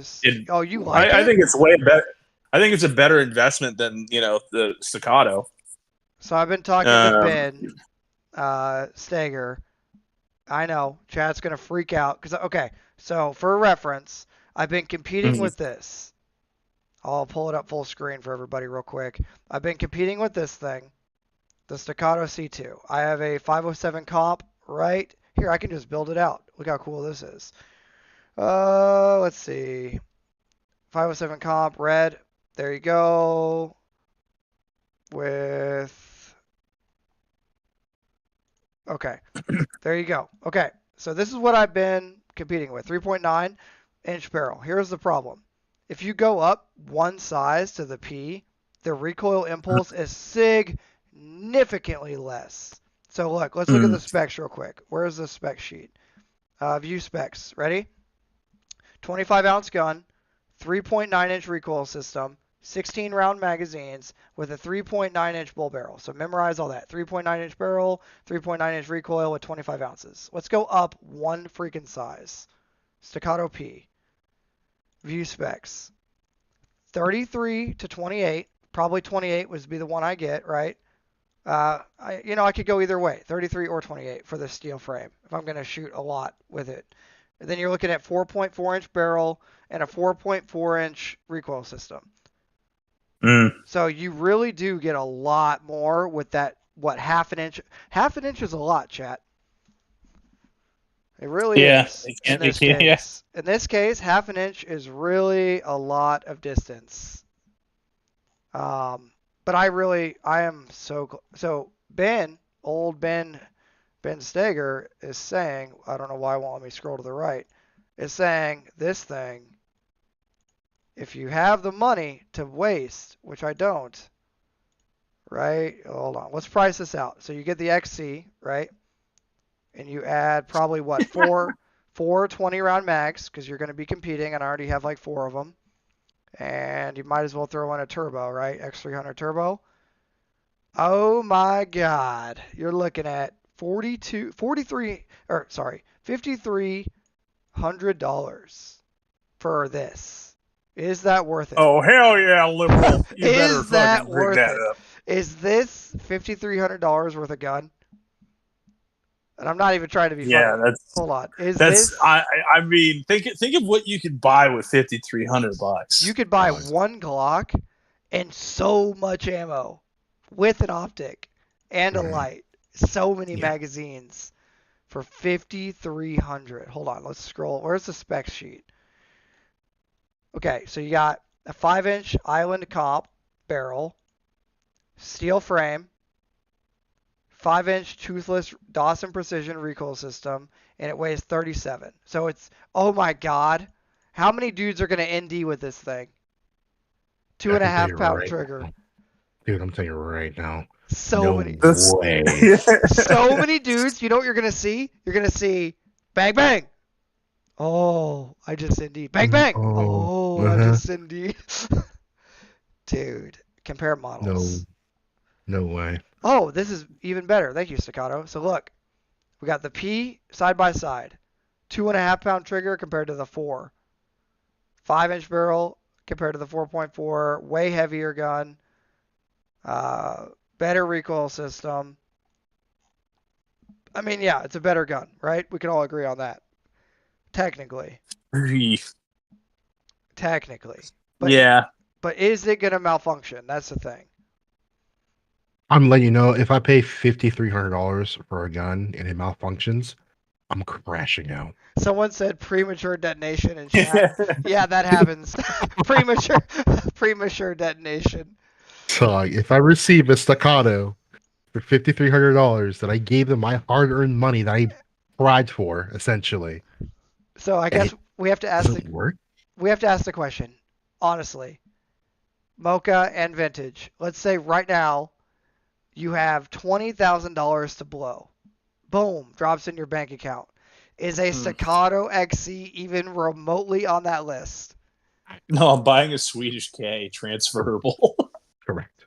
Oh, you like it? I think it's way better. I think it's a better investment than the staccato. So I've been talking to Ben Stager. I know chat's gonna freak out because so for reference, I've been competing with this. I'll pull it up full screen for everybody real quick. I've been competing with this thing, the Staccato C2. I have a 507 comp right here. I can just build it out. Look how cool this is. Let's see. 507 comp, red. There you go. Okay. There you go. Okay. So this is what I've been competing with. 3.9 inch barrel. Here's the problem. If you go up one size to the P, the recoil impulse is significantly less. So look, let's look at the specs real quick. Where's the spec sheet? View specs. Ready? 25 ounce gun, 3.9 inch recoil system, 16 round magazines with a 3.9 inch bull barrel. So memorize all that. 3.9 inch barrel, 3.9 inch recoil with 25 ounces. Let's go up one freaking size. Staccato P. View specs. 33 to 28. Probably 28 would be the one I get, right? I could go either way, 33 or 28 for the steel frame if I'm going to shoot a lot with it. And then you're looking at 4.4 inch barrel and a 4.4 inch recoil system. So you really do get a lot more with that. What, half an inch? Half an inch is a lot, chat. It really is. In this case. In this case, half an inch is really a lot of distance. But I am so Ben Stager is saying, I don't know why it won't let me scroll to the right, is saying this thing, if you have the money to waste, which I don't, right? Hold on. Let's price this out. So you get the XC, right? And you add probably what, four 20-round mags, because you're going to be competing, and I already have 4 of them. And you might as well throw in a turbo, right? X300 turbo. Oh my God. You're looking at $5,300 for this. Is that worth it? Oh, hell yeah, liberal. You Is that worth that it? up. Is this $5,300 worth of gun? And I'm not even trying to be funny. That's hold on. I mean, think of what you could buy with $5,300. You could buy one Glock and so much ammo with an optic and a light. So many magazines for $5,300. Hold on, let's scroll. Where's the spec sheet? Okay, so you got a 5-inch Island comp barrel, steel frame, 5-inch toothless Dawson Precision recoil system, and it weighs 37. So it's, oh my God, how many dudes are going to ND with this thing? 2.5 pound trigger. Dude, I'm telling you right now. So many. Way. So many dudes. You know what you're going to see? You're going to see Bang bang. Oh, I just indeed. Bang bang. Oh, Oh, I uh-huh. just indeed. Dude, compare No, models. no way. Oh, this is even better. Thank you, Staccato. So look, we got the P side by side. 2.5 pound trigger compared to the 4. 5-inch barrel compared to the 4.4. Way heavier gun. Uh, Better recoil system. I mean, yeah, it's a better gun, right? We can all agree on that. Technically. Technically. But Yeah. but is it going to malfunction? That's the thing. I'm letting you know if I pay $5,300 for a gun and it malfunctions, I'm crashing out. Someone said premature detonation in chat. Yeah, that happens. Premature detonation. So like, if I receive a staccato for $5,300 that I gave them my hard-earned money that I cried for, essentially, So I and guess it doesn't work, we have to ask the question, honestly. Mocha and Vintage. Let's say right now you have $20,000 to blow. Boom, drops in your bank account. Is a Staccato XC even remotely on that list? No, I'm buying a Swedish K transferable. correct.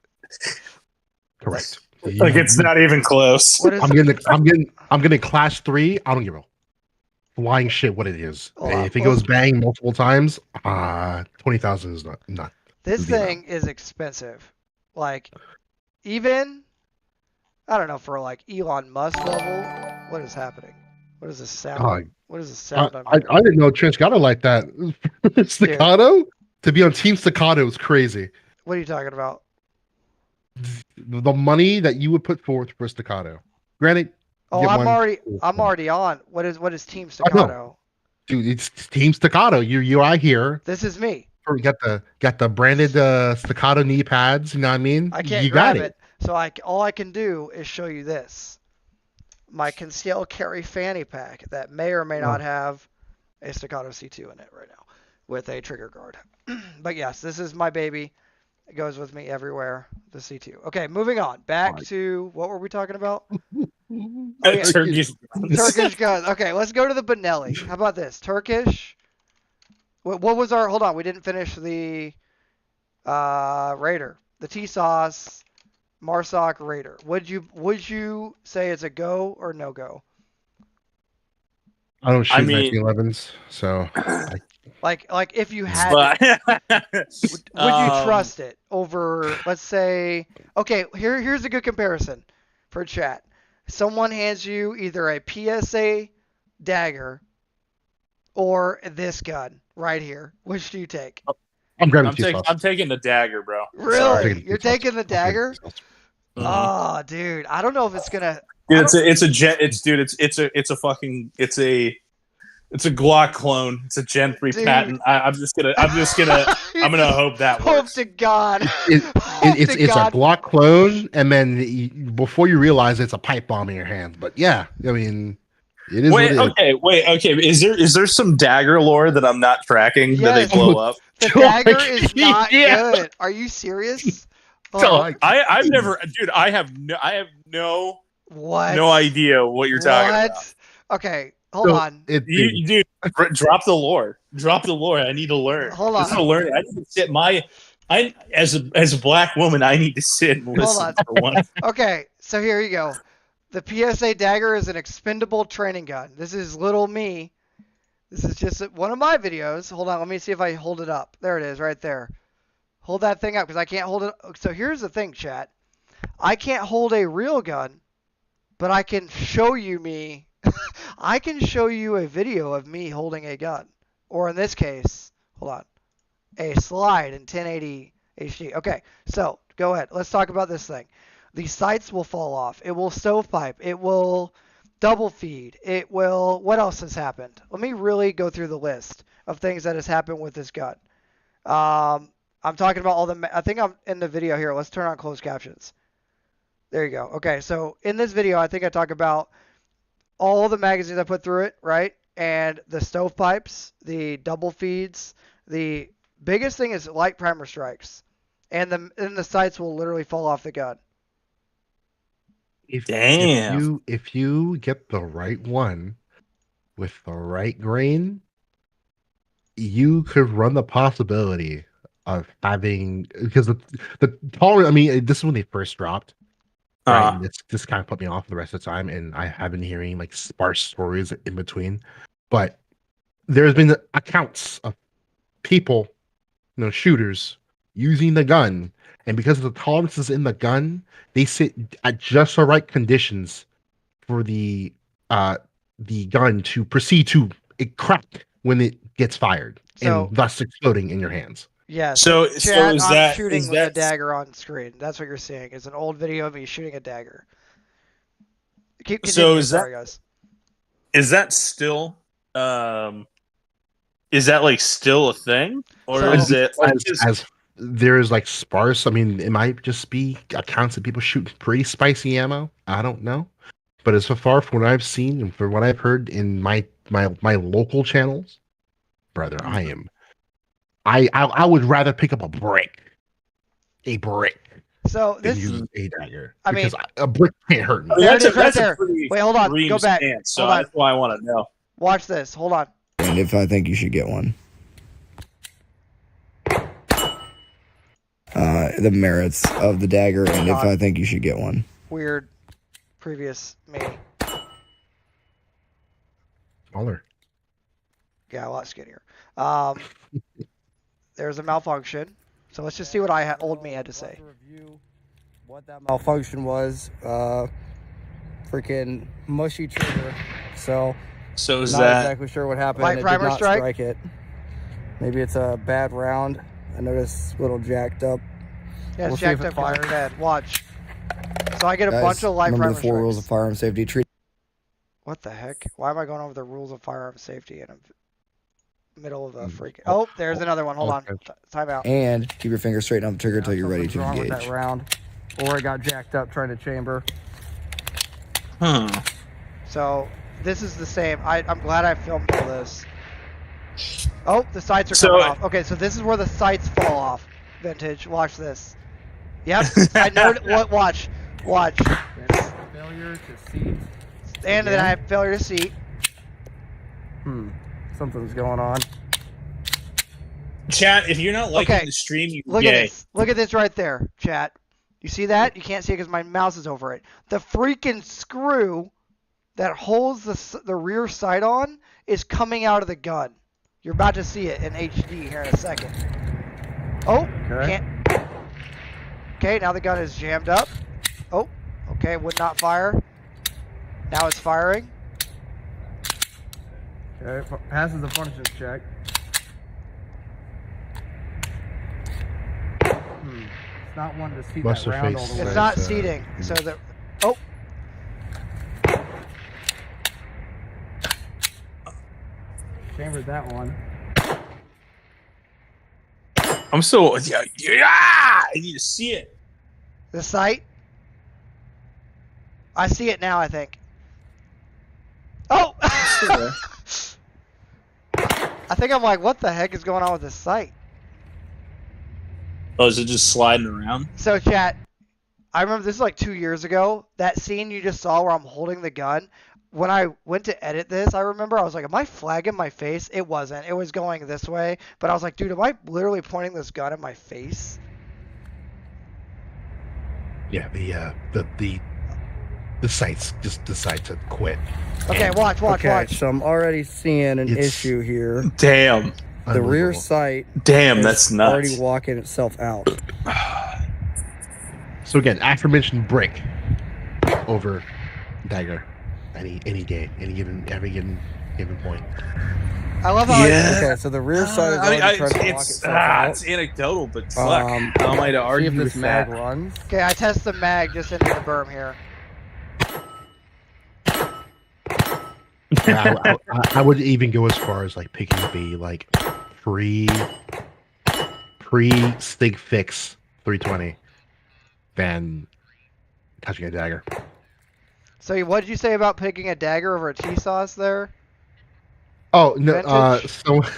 Correct. Like it's not even close. What is I'm getting class 3. I don't give a flying shit what it is. If it goes bang multiple times, 20,000 is not. This thing is expensive. Like, even, I don't know, for like Elon Musk level, what is happening? What is this sound? What is the sound I'm hearing? I didn't know Trent got it like that. Staccato? To be on Team Staccato is crazy. What are you talking about? The money that you would put forth for Staccato. Granted, oh, I'm already on. What is Team Staccato? Dude, it's Team Staccato. You are here. This is me. You got the branded Staccato knee pads. You know what I mean? I can't you grab got it. So all I can do is show you this. My concealed carry fanny pack that may or may not have a Staccato C2 in it right now with a trigger guard. But yes, this is my baby. It goes with me everywhere. The C2. Okay, moving on. Back to what were we talking about? Turkish guns. Okay, let's go to the Benelli. How about this? Turkish. What was our? Hold on, we didn't finish the Raider. The T-Sauce Marsoc Raider. Would you say it's a go or no go? I don't shoot 1911s, so like if you had would you trust it over, let's say, okay, here's a good comparison for chat. Someone hands you either a PSA dagger or this gun right here. Which do you take? I'm taking the dagger, bro. Really? Sorry. You're taking the dagger? Oh, dude, I don't know if it's gonna. Dude, it's a Glock clone. It's a Gen 3 patent. I'm gonna hope that works. Hope to God. It's a Glock clone, and then before you realize it's a pipe bomb in your hand. But yeah, I mean, it is. Okay. Is there some dagger lore that I'm not tracking that they blow up? The dagger is not good. Are you serious? I've never, dude. I have no idea what you're talking about. Okay, hold on. Dude, drop the lore. Drop the lore. I need to learn. Hold on. This is a learning. I need to sit as a black woman, I need to sit and listen for one. Okay, so here you go. The PSA dagger is an expendable training gun. This is little me. This is just one of my videos. Hold on, let me see if I hold it up. There it is, right there. Hold that thing up because I can't hold it. So here's the thing, chat. I can't hold a real gun, but I can show you me. I can show you a video of me holding a gun. Or in this case, hold on, a slide in 1080 HD. Okay, so go ahead. Let's talk about this thing. The sights will fall off. It will stovepipe. It will double feed. It will... What else has happened? Let me really go through the list of things that has happened with this gun. I'm talking about all the... I think I'm in the video here. Let's turn on closed captions. There you go. Okay, so in this video, I think I talk about all the magazines I put through it, right? And the stovepipes, the double feeds. The biggest thing is light primer strikes. And the sights will literally fall off the gun. If you get the right one, with the right grain, you could run the possibility of having, because the tolerance. I mean, this is when they first dropped, right? And this kind of put me off the rest of the time, and I have been hearing like sparse stories in between. But there's been accounts of people, shooters using the gun, and because of the tolerances in the gun, they sit at just the right conditions for the gun to proceed to crack when it gets fired, So- and thus exploding in your hands. Yeah. So Chat, is I'm that shooting is with a that dagger on screen. That's what you're seeing. It's an old video of me shooting a dagger. Keep So continuing. is that- Sorry, guys. is that still is that like still a thing, or So- is it like as there's like sparse? I mean, it might just be accounts of people shooting pretty spicy ammo. I don't know, but as far from what I've seen and from what I've heard in my local channels, brother, I would rather pick up a brick So than this, use a dagger. I mean- because a brick can't hurt me. I mean, There it that's is right that's there. a pretty Wait, hold on. extreme Go back. stance, so Hold on. that's why I want to know. watch this. Hold on. And if I think you should get one. The merits of the dagger, and if I think you should get one. Weird. Previous me. Smaller. Yeah, a lot skinnier. There's a malfunction. So let's just see what old me had to say. Review what that malfunction was. Freaking mushy trigger. So So is not that exactly sure what happened. Light It primer did not strike? strike it. Maybe it's a bad round. I noticed it's a little jacked up. Yeah, We'll it's see if jacked it up in fires. your head. Watch. So I get a Guys, bunch of light remember primer the 4 rules of strikes. firearm safety. Treat What the heck? Why am I going over the rules of firearm safety in the middle of a Mm. freaking... Oh, there's another one. Hold on. Okay. Time out. and keep your finger straight on the trigger until you're ready to Something's wrong with engage. that round. Or it got jacked up trying to chamber. So this is the same. I'm glad I filmed all this. Oh, the sights are So- coming off. Okay, so this is where the sights fall off. Vintage. Watch this. Yep. I know. What? Watch. Failure to seat. And then I have failure to seat. Something's going on. chat? If you're not liking Okay. the stream, you Look gay. at this. Look at this right there, chat. You see that? You can't see it because my mouse is over it. The freaking screw that holds the rear sight on is coming out of the gun. You're about to see it in HD here in a second. Oh, Okay. can't. Okay, now the gun is jammed up. Oh, okay, would not fire. Now it's firing. Okay, passes the functions check. It's not one to see Buster that round face. all the way. It's not Nice, seating, so the. Oh, Chambered that one. I'm so I need to see it. the sight. I see it now, I think. Oh! I think I'm like, what the heck is going on with this sight? Oh, is it just sliding around? So, chat, I remember this is like 2 years ago. That scene you just saw where I'm holding the gun. When I went to edit this, I remember I was like, am I flagging my face? It wasn't. It was going this way. But I was like, dude, am I literally pointing this gun at my face? Yeah, the sites just decide to quit. Okay, watch. Okay, so I'm already seeing an It's- issue here. Damn, The rear Unbelievable. sight damn, is that's already nuts. walking itself out. So again, aforementioned brick over dagger. Any game, every given point. I love how Yeah. Okay, so the rear sight is I mean, already trying to walk it's itself out. it's anecdotal, but fuck, Um, how am I to See argue if this with mag that? runs. Okay, I test the mag just into the berm here. Yeah, I would even go as far as like picking up a like pre Stig Fix 320 than touching a dagger. So what did you say about picking a dagger over a T-sauce there? Oh no! Vintage?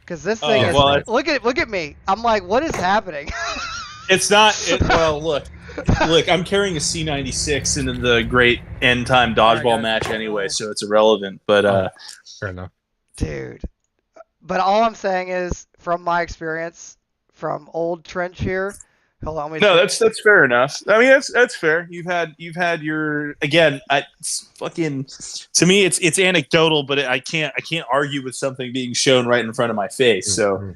Because this Oh, thing is well, look at me. I'm like, what is happening? It's not. Well, look, Look, I'm carrying a C96 into the great end time dodgeball match anyway, so it's irrelevant. But fair enough. Dude. But all I'm saying is, from my experience, from old trench here. Hold on, no, that's fair enough. I mean, that's fair. You've had your again. It's fucking to me, it's anecdotal, but I can't argue with something being shown right in front of my face. So,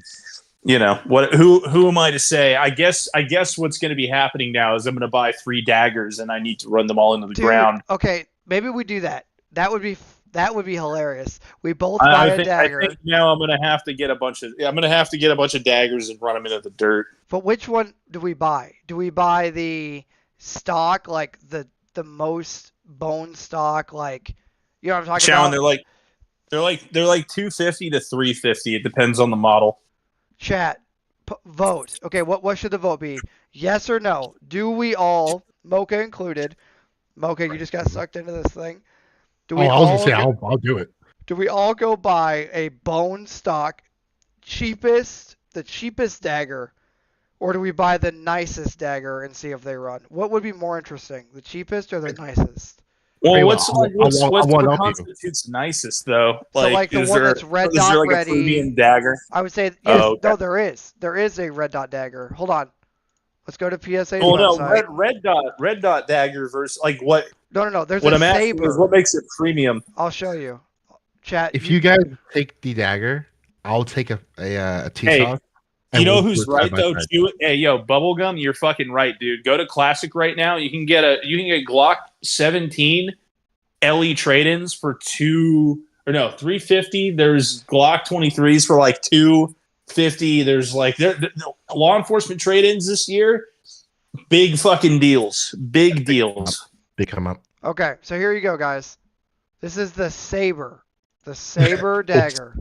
you know what? Who am I to say? I guess what's going to be happening now is I'm going to buy 3 daggers and I need to run them all into the ground. Okay, maybe we do that. That would be hilarious. We both buy a dagger. I think now I'm gonna have to get a bunch of daggers and run them into the dirt. But which one do we buy? Do we buy the stock, like the most bone stock, like you know what I'm talking about? They're like 250 to 350. It depends on the model. Chat, vote. Okay, what should the vote be? Yes or no? Do we all, Mocha included? Mocha, you just got sucked into this thing. I was gonna say I'll do it. Do we all go buy a bone stock, the cheapest dagger, or do we buy the nicest dagger and see if they run? What would be more interesting, the cheapest or the nicest? Well, what constitutes nicest though? Like the one that's red dot there like ready. A premium dagger? I would say yes. Oh, okay. No, there is. There is a red dot dagger. Hold on. Let's go to PSA's website. No, red dot dagger versus like what? No. There's what a I'm asking saber. Is what makes it premium? I'll show you. Chat. If you guys take the dagger, I'll take a T-Sock. You know who's right though? Hey, yo, Bubblegum, you're fucking right, dude. Go to Classic right now. You can get Glock 17 LE trade-ins for $350. There's Glock 23s for like $250. There's like law enforcement trade-ins this year. Big fucking deals. Big deals. They come up. Okay, so here you go, guys. This is the saber. The saber dagger.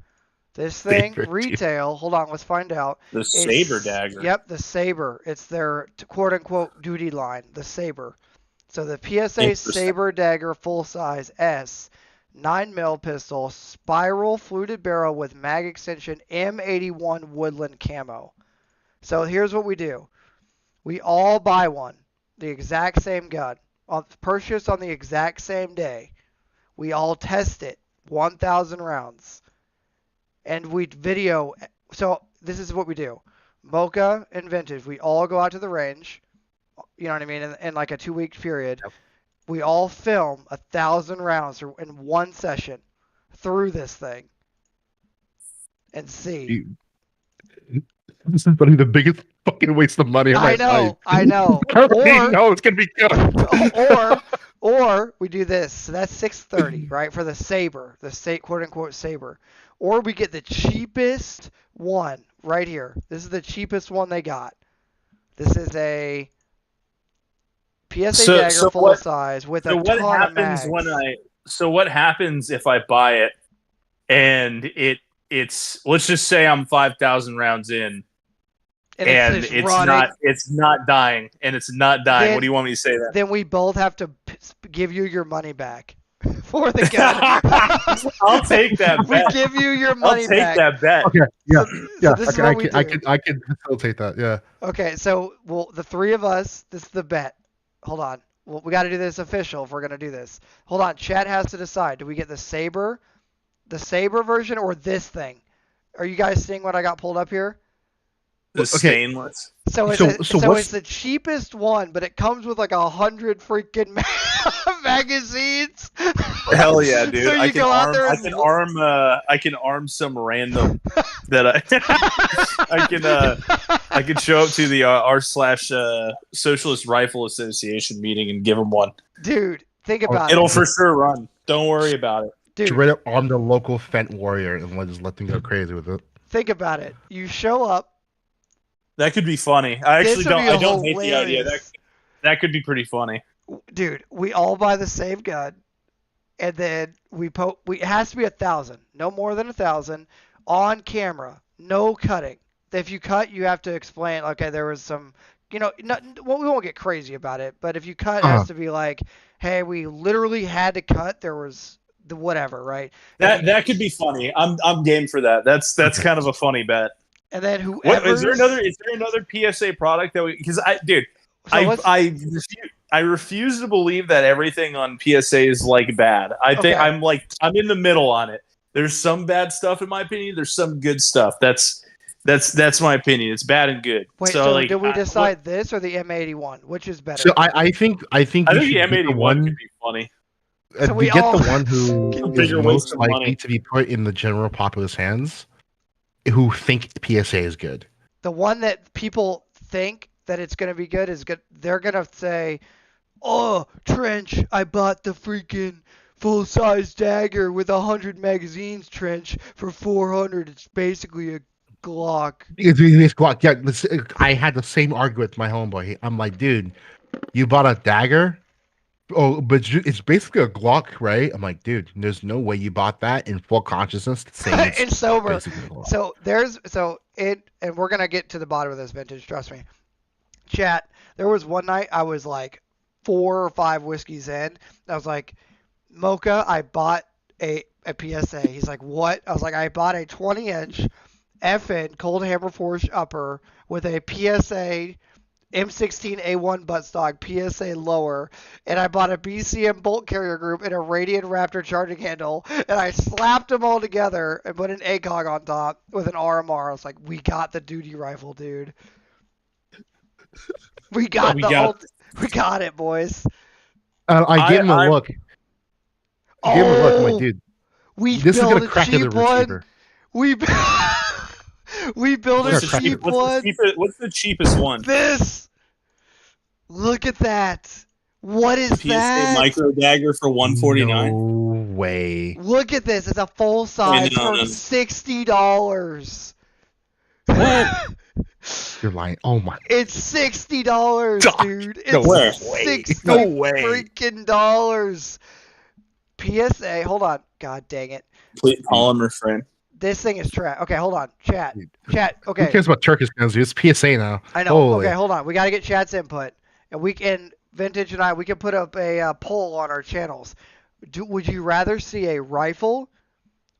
This thing, retail, hold on, let's find out. The saber dagger. Yep, the saber. It's their quote-unquote duty line, the saber. So the PSA saber dagger full size S, 9mm pistol, spiral fluted barrel with mag extension, M81 woodland camo. So here's what we do. We all buy one, the exact same gun, purchased on the exact same day. We all test it, 1,000 rounds. And we video. So this is what we do. Mocha and Vintage, we all go out to the range. You know what I mean? In like a 2-week period. Yep. We all film 1,000 rounds in one session through this thing. And see. This is probably the biggest fucking waste of money of my life. I know. No, it's going to be good. Or we do this. So that's $630, right? For the saber, the quote-unquote saber. Or we get the cheapest one right here. This is the cheapest one they got. This is a PSA dagger full size with a ton of mags. So what happens if I buy it and it's let's just say I'm 5,000 rounds in and it's not dying and it's not dying. Then, what do you want me to say then? Then we both have to give you your money back. For the gun. I'll take that bet. We give you your money back. I'll take that bet. Okay, yeah. I can facilitate that, yeah. Okay, so the 3 of us, this is the bet. Hold on. Well, we got to do this official if we're going to do this. Hold on, chat has to decide. Do we get the saber version, or this thing? Are you guys seeing what I got pulled up here? The stainless. So it's the cheapest one, but it comes with like 100 freaking magazines. Hell yeah, dude! So I can arm some random that I can show up to the r/Socialist Rifle Association meeting and give them one. Dude, think about it. It'll for sure run. Don't worry about it. Dude, straight up arm the local Fent warrior and just let them go crazy with it. Think about it. You show up. That could be funny. I don't hate the idea. That could be pretty funny. Dude, we all buy the same gun, and then it has to be 1,000, no more than 1,000, on camera, no cutting. If you cut, you have to explain. Okay, there was some, we won't get crazy about it, but if you cut, it has to be like, hey, we literally had to cut. There was the whatever, right? That could be funny. I'm game for that. That's kind of a funny bet. And then whoever is there another PSA product that I refuse to believe that everything on PSA is like bad. I think Okay. I'm in the middle on it. There's some bad stuff in my opinion. There's some good stuff. That's my opinion. It's bad and good. Wait, So so like, did we decide this or the M81? Which is better? So I think I you think the should get the M81 could one. be funny. So we Get all the one who A is bigger waste most of likely money. to be put in the general populace hands, who think PSA is good. the one that people think that it's going to be good is good. They're going to say, "Oh, Trench, I bought the freaking full-size dagger with 100 magazines, Trench, for 400. It's basically a Glock." It's Glock. Yeah, I had the same argument with my homeboy. I'm like, dude, you bought a dagger? Oh, but it's basically a Glock, right? I'm like, dude, there's no way you bought that in full consciousness saying it's And sober. basically a Glock. And we're going to get to the bottom of this, Vintage, trust me. Chat, there was one night I was like 4 or 5 whiskeys in. I was like, Mocha, I bought a PSA. He's like, what? I was like, I bought a 20-inch FN cold hammer forged upper with a PSA M16A1 buttstock, PSA lower, and I bought a BCM bolt carrier group and a Radiant Raptor charging handle, and I slapped them all together and put an ACOG on top with an RMR. I was like, we got the duty rifle, dude. We got it, boys. I gave him a look. I gave him a look. I'm like, dude, we this is built gonna crack a cheap the one. receiver. We built a cheap one. What's the cheapest one? This. Look at that. What is PSA that? micro dagger for $149. No way. Look at this. It's a full size for $60. What? You're lying. Oh my. It's $60, dude. It's No way. $60 No way. freaking dollars. PSA. Hold on. God dang it. Complete polymer frame. This thing is trash. Okay, hold on. Chat. Who Okay. cares about Turkish guns? It's PSA now. I know. Holy. Okay, hold on. We got to get chat's input. And Vintage and I, we can put up a poll on our channels. Would you rather see a rifle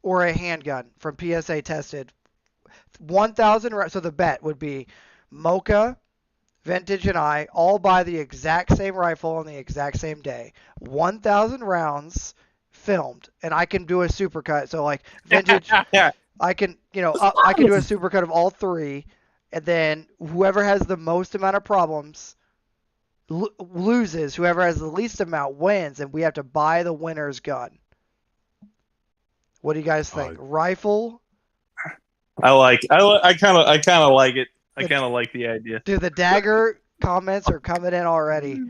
or a handgun from PSA tested? 1,000. So the bet would be Mocha, Vintage, and I all buy the exact same rifle on the exact same day. 1,000 rounds filmed, and I can do a supercut. So like Vintage, I can do a supercut of all 3, and then whoever has the most amount of problems loses. Whoever has the least amount wins, and we have to buy the winner's gun. What do you guys think? Rifle? I kind of like it. I kind of like the idea. Dude, the dagger comments are coming in already.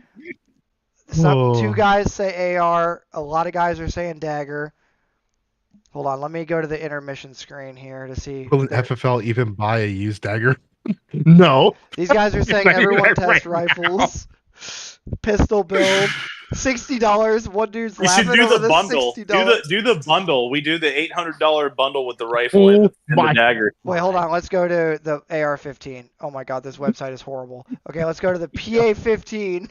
2 guys say AR. A lot of guys are saying dagger. Hold on, let me go to the intermission screen here to see. Will an FFL even buy a used dagger? No. These guys are saying everyone tests rifles. Pistol build. $60. One dude's We laughing should do over the bundle. $60. Do the bundle. We do the $800 bundle with the rifle and the dagger. Wait, hold on. Let's go to the AR-15. Oh my God, this website is horrible. Okay, let's go to the PA-15.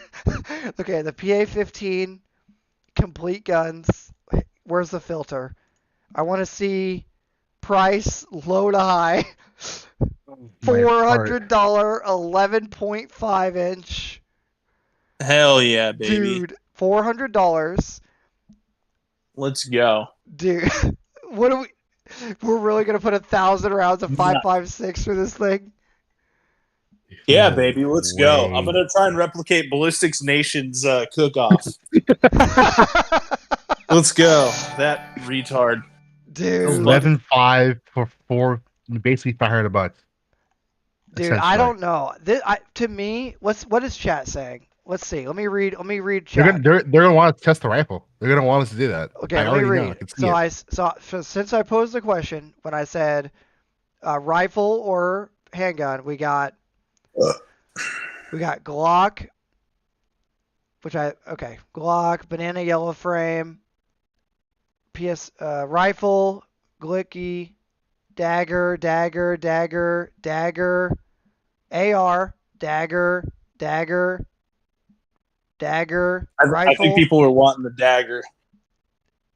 Okay, the PA-15 complete guns. Where's the filter? I want to see price low to high. $400 11.5 inch. Hell yeah, baby. Dude, $400. Let's go. Dude, what do we're really going to put 1,000 rounds of 5.56 for this thing? Yeah, baby, let's go. I'm going to try and replicate Ballistics Nation's cook-off. Let's go. That retard. Dude. 11.5 for basically $500. Dude, I don't know. To me, what is chat saying? Let's see. Let me read chat. They're gonna want to test the rifle. They're gonna want us to do that. Okay, let me read. So since I posed the question, when I said rifle or handgun, we got Glock, Glock, banana yellow frame, rifle, Glicky, dagger, AR, dagger, rifle. I think people were wanting the dagger.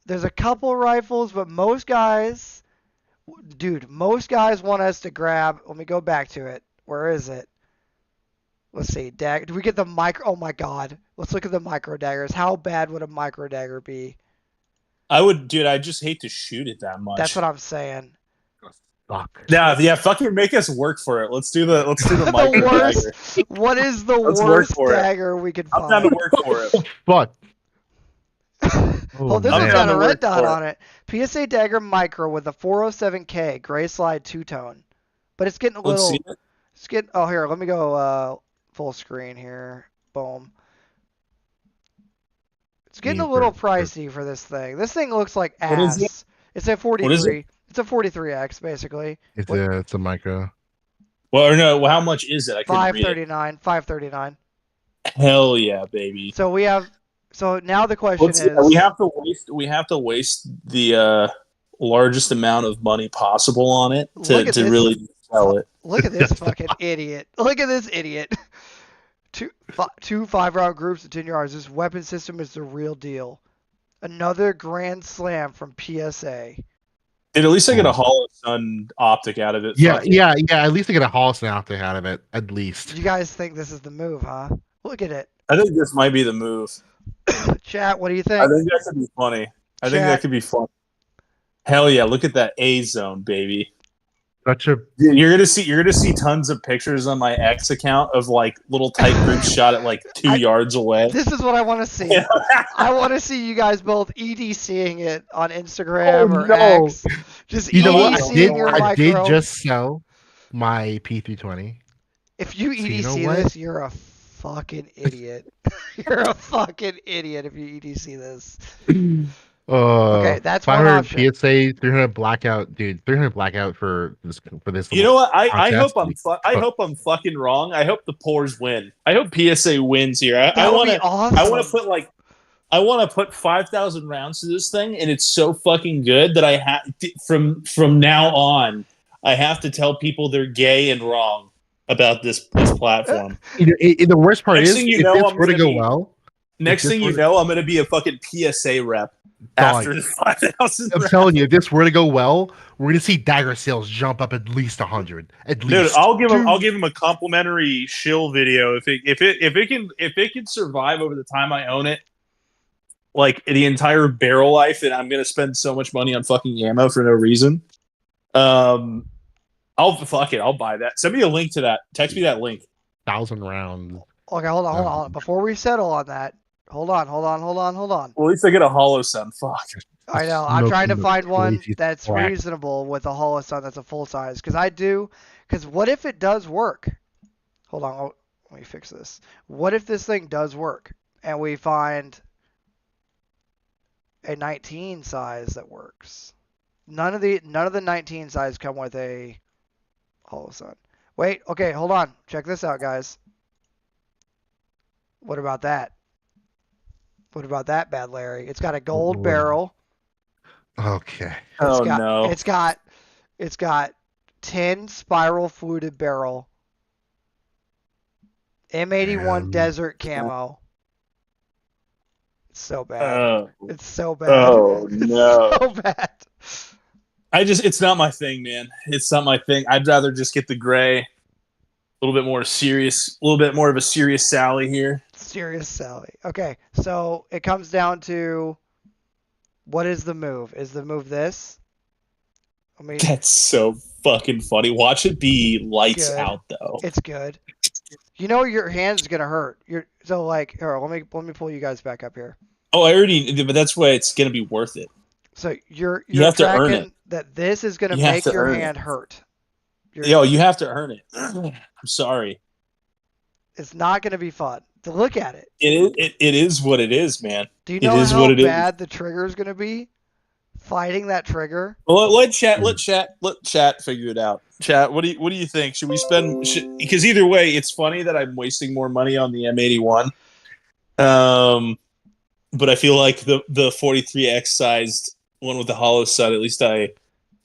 There's a couple rifles, but most guys want us to grab. Let me go back to it. Where is it? Let's see. Do we get the micro? Oh my god. Let's look at the micro daggers. How bad would a micro dagger be? Dude, I just hate to shoot it that much. That's what I'm saying. Fuck. Yeah, fucking make us work for it. Let's do the The micro worst. dagger. What is the Let's work worst for it. dagger we could I'm down find? to work for it. Fuck. Oh, this I'm one's down got a to red work dot for it. on it. PSA dagger micro with a 407K gray slide two-tone. But it's getting a Let's little. see it. It's getting. Oh, here. Let me go full screen here. Boom. It's getting a little pricey for this thing. This thing looks like What is ass. It's a 43. It's a 43X basically. It's a micro. Well, or no, how much is it? I couldn't read it. 539. 539. Hell yeah, baby. So we have. So now the question is. We have to waste the largest amount of money possible on it to really sell it. Look at this fucking idiot. Look at this idiot. Two 5-round groups at 10 yards. This weapon system is the real deal. Another grand slam from PSA. Dude, at least I get a Hollow Sun optic out of it. Yeah. At least I get a Hollis optic out of it. At least. You guys think this is the move, huh? Look at it. I think this might be the move. Chat, what do you think? I think that could be funny. I think that could be fun. Hell yeah! Look at that A zone, baby. Such a. Dude, you're gonna see tons of pictures on my X account of like little tight groups shot at like 2 yards away. This is what I want to see. I want to see you guys both EDCing it on Instagram or X. Just you know what? I did just sell my P320. If you EDC this, you're a fucking idiot. You're a fucking idiot if you EDC this. Okay, that's one 500 option. PSA, 300 blackout, dude. 300 blackout for this. You know what? I hope I'm fucking wrong. I hope the Pours win. I hope PSA wins here. I want to put 5,000 rounds to this thing, and it's so fucking good that I have from now on I have to tell people they're gay and wrong about this platform. The worst part Next is thing you if know, this I'm were to gonna go be- well. Next thing you know, I'm going to be a fucking PSA rep after the 5,000. I'm telling you, if this were to go well, we're gonna see dagger sales jump up at least 100. At least. Dude, I'll give him a complimentary shill video if it can survive over the time I own it, like the entire barrel life, and I'm gonna spend so much money on fucking ammo for no reason. I'll buy that. Send me a link to that. Text me that link. 1,000 rounds. Okay, hold on. Before we settle on that, hold on. Well, at least I get a Hollow Sun. Fuck. I know. I'm trying to find one that's reasonable with a Hollow Sun that's a full size. Because what if it does work? Hold on. Let me fix this. What if this thing does work and we find a 19 size that works? None of the 19 size come with a Hollow Sun. Wait. Okay. Hold on. Check this out, guys. What about that? What about that, Bad Larry? It's got a gold barrel. Okay. It's got 10 spiral fluted barrel. M81 desert camo. It's so bad. It's so bad. Oh no. So bad. It's not my thing, man. It's not my thing. I'd rather just get the gray. A little bit more of a serious Sally here. Serious Sally. Okay, so it comes down to what is the move? Is the move this? That's so fucking funny. Watch it be lights out though. It's good. You know your hand's gonna hurt. Here, let me pull you guys back up here. Oh, but that's why it's gonna be worth it. So you're have to earn tracking it. that this is gonna make your hand hurt. You have to earn it. I'm sorry. It's not gonna be fun to look at it. It is what it is, man. Do you know how bad the trigger is gonna be? Fighting that trigger. Well, let chat figure it out. Chat, what do you think? Should we spend? Because either way, it's funny that I'm wasting more money on the M81. But I feel like the 43X sized one with the Hollow Sun, at least I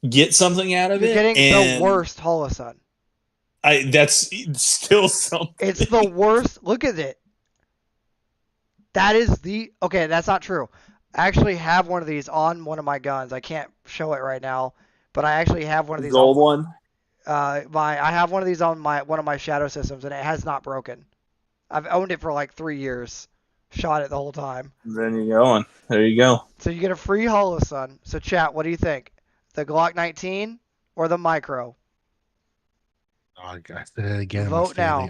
get something out of it. You're getting the worst Hollow Sun. That's still something. It's the worst. Look at it. Okay, that's not true. I actually have one of these on one of my guns. I can't show it right now, but I actually have one of these. Gold one. I have one of these on one of my shadow systems, and it has not broken. I've owned it for like 3 years. Shot it the whole time. Then you're going. There you go. So you get a free Holosun. So chat, what do you think? The Glock 19 or the Micro? Oh, I said it again. Vote now.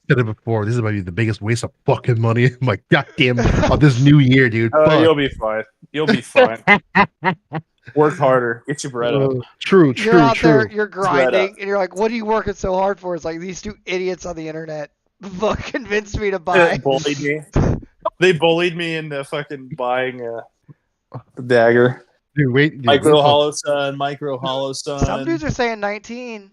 Said it before. This is going to be the biggest waste of fucking money. My goddamn of this new year, dude. You'll be fine. You'll be fine. Work harder. Get your bread up. True. You're out True. there, you're grinding, and you're like, what are you working so hard for? It's like these two idiots on the internet convinced me to buy. Bullied me. They bullied me into fucking buying the dagger. Dude, wait. Micro Holosun. Some dudes are saying 19.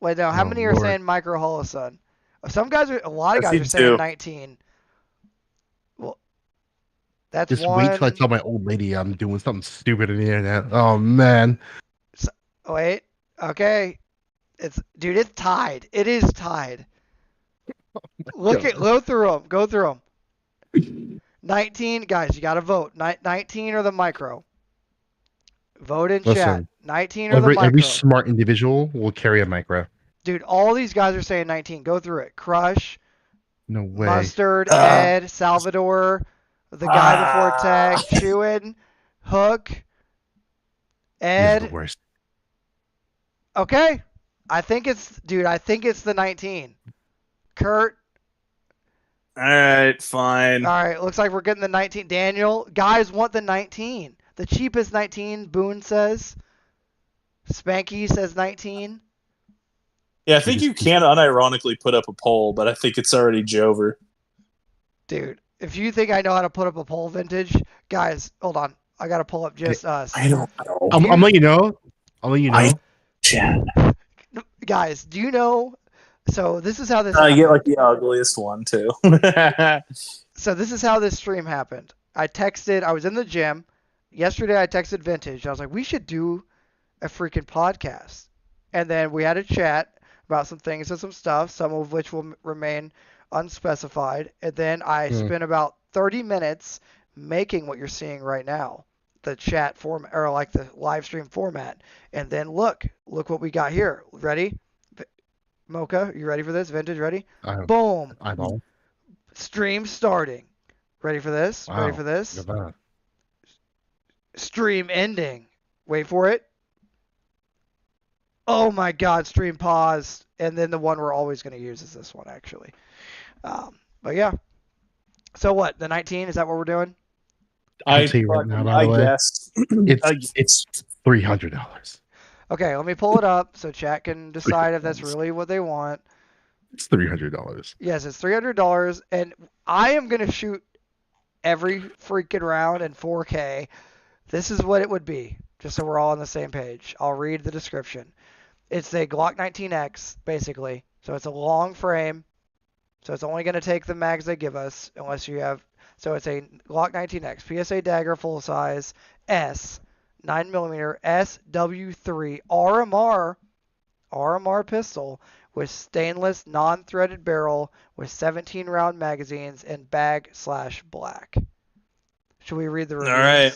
Wait, no. How many are Lord. saying Micro Holosun? A lot of I've guys are seen saying two. 19. Well, that's Just one. wait till I tell my old lady I'm doing something stupid on the internet. Oh man. Wait. Okay. It's tied. It is tied. Go through them. 19, guys, you got to vote. 19 or the Micro. Vote in chat. Listen, 19 or the Micro. every smart individual will carry a Micro. Dude, all these guys are saying 19. Go through it. Crush, No way. Mustard, Ed, Salvador, the guy before Tech, Chewin, Hook, These are Ed. the worst. Okay. I think it's the 19. Kurt. All right, fine. All right, looks like we're getting the 19. Daniel, guys want the 19. The cheapest 19, Boone says. Spanky says 19. Yeah, I think you can unironically put up a poll, but I think it's already Jover. Dude, if you think I know how to put up a poll vintage, guys, hold on. I got to pull up just us. I don't know. I'm letting you know. I'll let you know. Chat. Guys, do you know? So this is how this I happened. get like the ugliest one too. So this is how this stream happened. I was in the gym. Yesterday I texted Vintage. I was like, we should do a freaking podcast. And then we had a chat about some things and some stuff, some of which will remain unspecified. And then I spent about 30 minutes making what you're seeing right now, the chat format, or like the live stream format. And then look what we got here. Ready? Mocha, you ready for this? Vintage, ready? Boom. Eyeball. Stream starting. Ready for this? Wow. Ready for this? Look at that. Stream ending. Wait for it. Oh my God, stream paused. And then the one we're always going to use is this one, actually. But yeah. So what? The 19? Is that what we're doing? I'll tell you right now, by the way. guess. It's $300. Okay, let me pull it up so chat can decide if that's really what they want. It's $300. Yes, it's $300, and I am going to shoot every freaking round in 4K. This is what it would be, just so we're all on the same page. I'll read the description. It's a Glock 19X, basically. So it's a long frame. So it's only going to take the mags they give us, unless you have... So it's a Glock 19X, PSA dagger full size, S, 9mm SW3 RMR pistol with stainless non-threaded barrel with 17-round magazines and bag/black. Should we read the reviews? All right.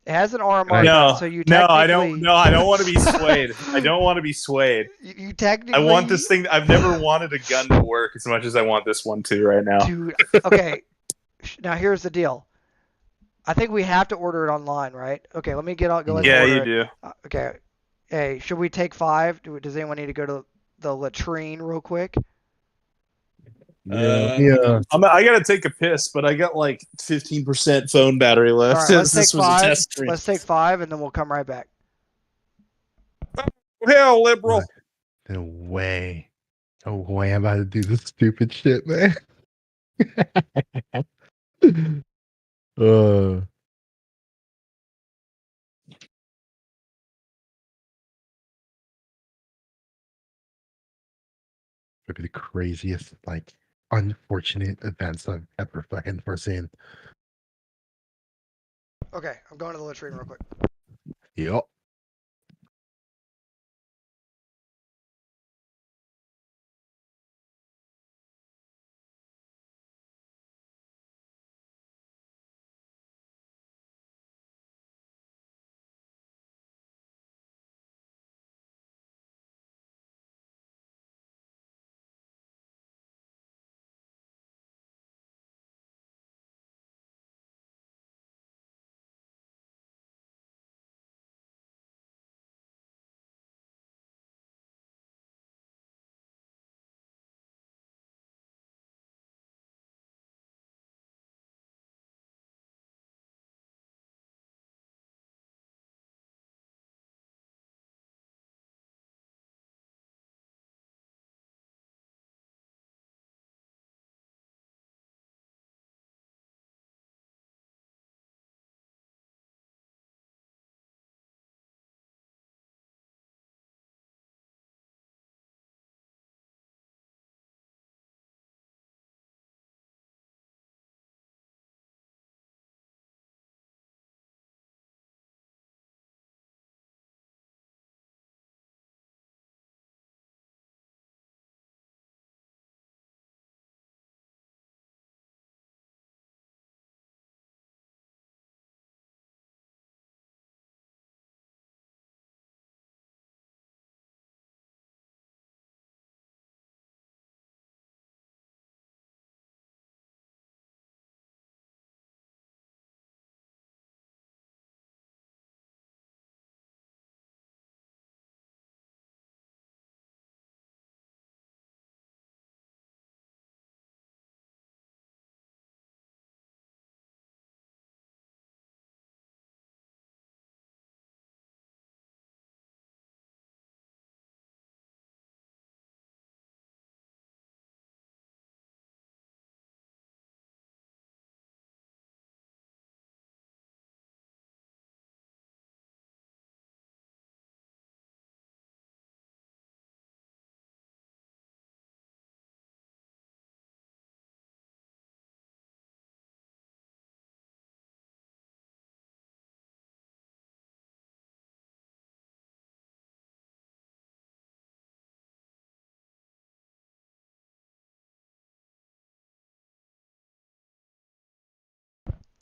It has an RMR gun, so you I technically... don't want to be swayed. I don't want to be swayed. You technically... I want this thing. I've never wanted a gun to work as much as I want this one to right now. Dude, okay. Now here's the deal. I think we have to order it online, right? Okay, let me go ahead Yeah, and you order do. it. Okay. Hey, should we take 5? Does anyone need to go to the latrine real quick? Yeah. I gotta take a piss, but I got like 15% phone battery left. All right, let's This take was a 5. test stream. Let's take 5, and then we'll come right back. Hell, liberal. No way. No way I'm about to do this stupid shit, man. Maybe the craziest, unfortunate events I've ever fucking foreseen. Okay, I'm going to the latrine real quick. Yup.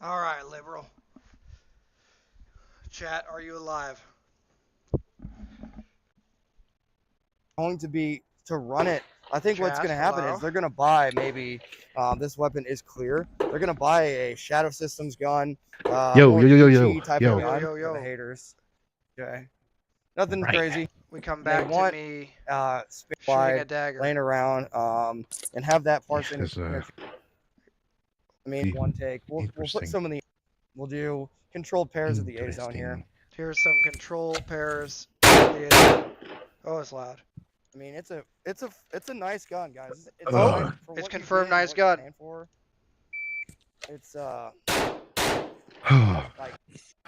All right, liberal. Chat, are you alive? Going to be to run it. I think what's Chat, going to happen hello? is they're going to buy maybe this weapon is clear. They're going to buy a Shadow Systems gun, Yo, more yo, yo, yo, PG yo, type yo. of gun Yo, for yo. the haters. Okay, nothing Right. crazy. We come They back to want me space shooting a wide, dagger. laying around, and have that parts in. This is I mean, one take. We'll put interesting. some in the. We'll do controlled pairs of the A zone here. Interesting. Here's some control pairs. Oh, it's loud. I mean, it's a nice gun, guys. It's, Ugh. nice for It's what you confirmed get and nice what you're gun. paying for. It's like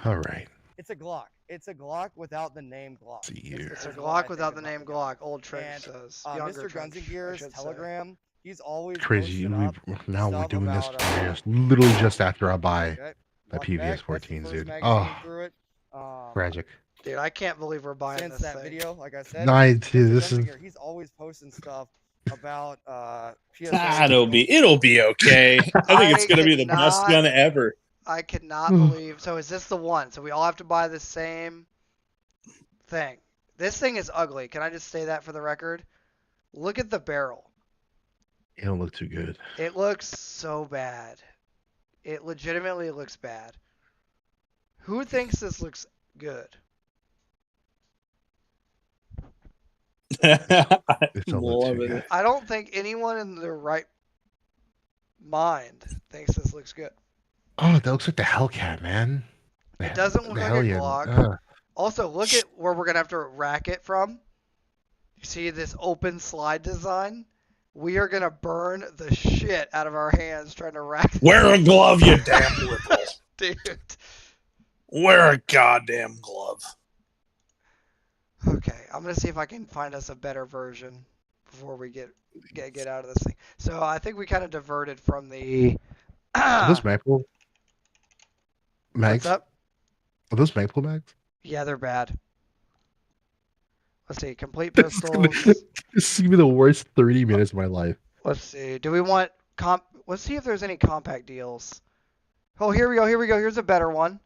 All right. it's a Glock. It's a Glock without the name Glock. See here. It's a Is what I Glock think without the about name the gun. Glock. Old Trench And, says. Younger Mr. Guns Trench, and I Gears should say. Telegram. He's always Crazy. posting up Now we're stuff doing this about, literally just after I buy okay, my walk back. PVS That's the 14, first dude. magazine Oh, through it. tragic. Dude, I can't believe we're buying Since this that thing. video, like I said, Nice, Mr. dude. This Guns and is Gears, he's always posting stuff about PSA. Ah, it'll be okay. I think it's gonna be the best cannot- gun ever. I cannot believe. So is this the one? So we all have to buy the same thing. This thing is ugly. Can I just say that for the record? Look at the barrel. it don't look too good. It looks so bad. It legitimately looks bad. Who thinks this looks good? It's a little Love too it. good. I don't think anyone in their right mind thinks this looks good. Oh, that looks like the Hellcat, man. It doesn't look The like a Hellion. Glock. Also, look at where we're going to have to rack it from. You see this open slide design? We are going to burn the shit out of our hands trying to rack this. Wear a glove, you damn liberal. Dude. Wear a goddamn glove. Okay, I'm going to see if I can find us a better version before we get out of this thing. So I think we kind of diverted from the... Are those Magpul mags? What's up? Are those Magpul mags? Yeah, they're bad. Let's see, complete This is gonna- pistols. This is gonna be the worst 30 minutes of my life. Let's see. Do we want let's see if there's any compact deals. Oh, here we go. Here's a better one.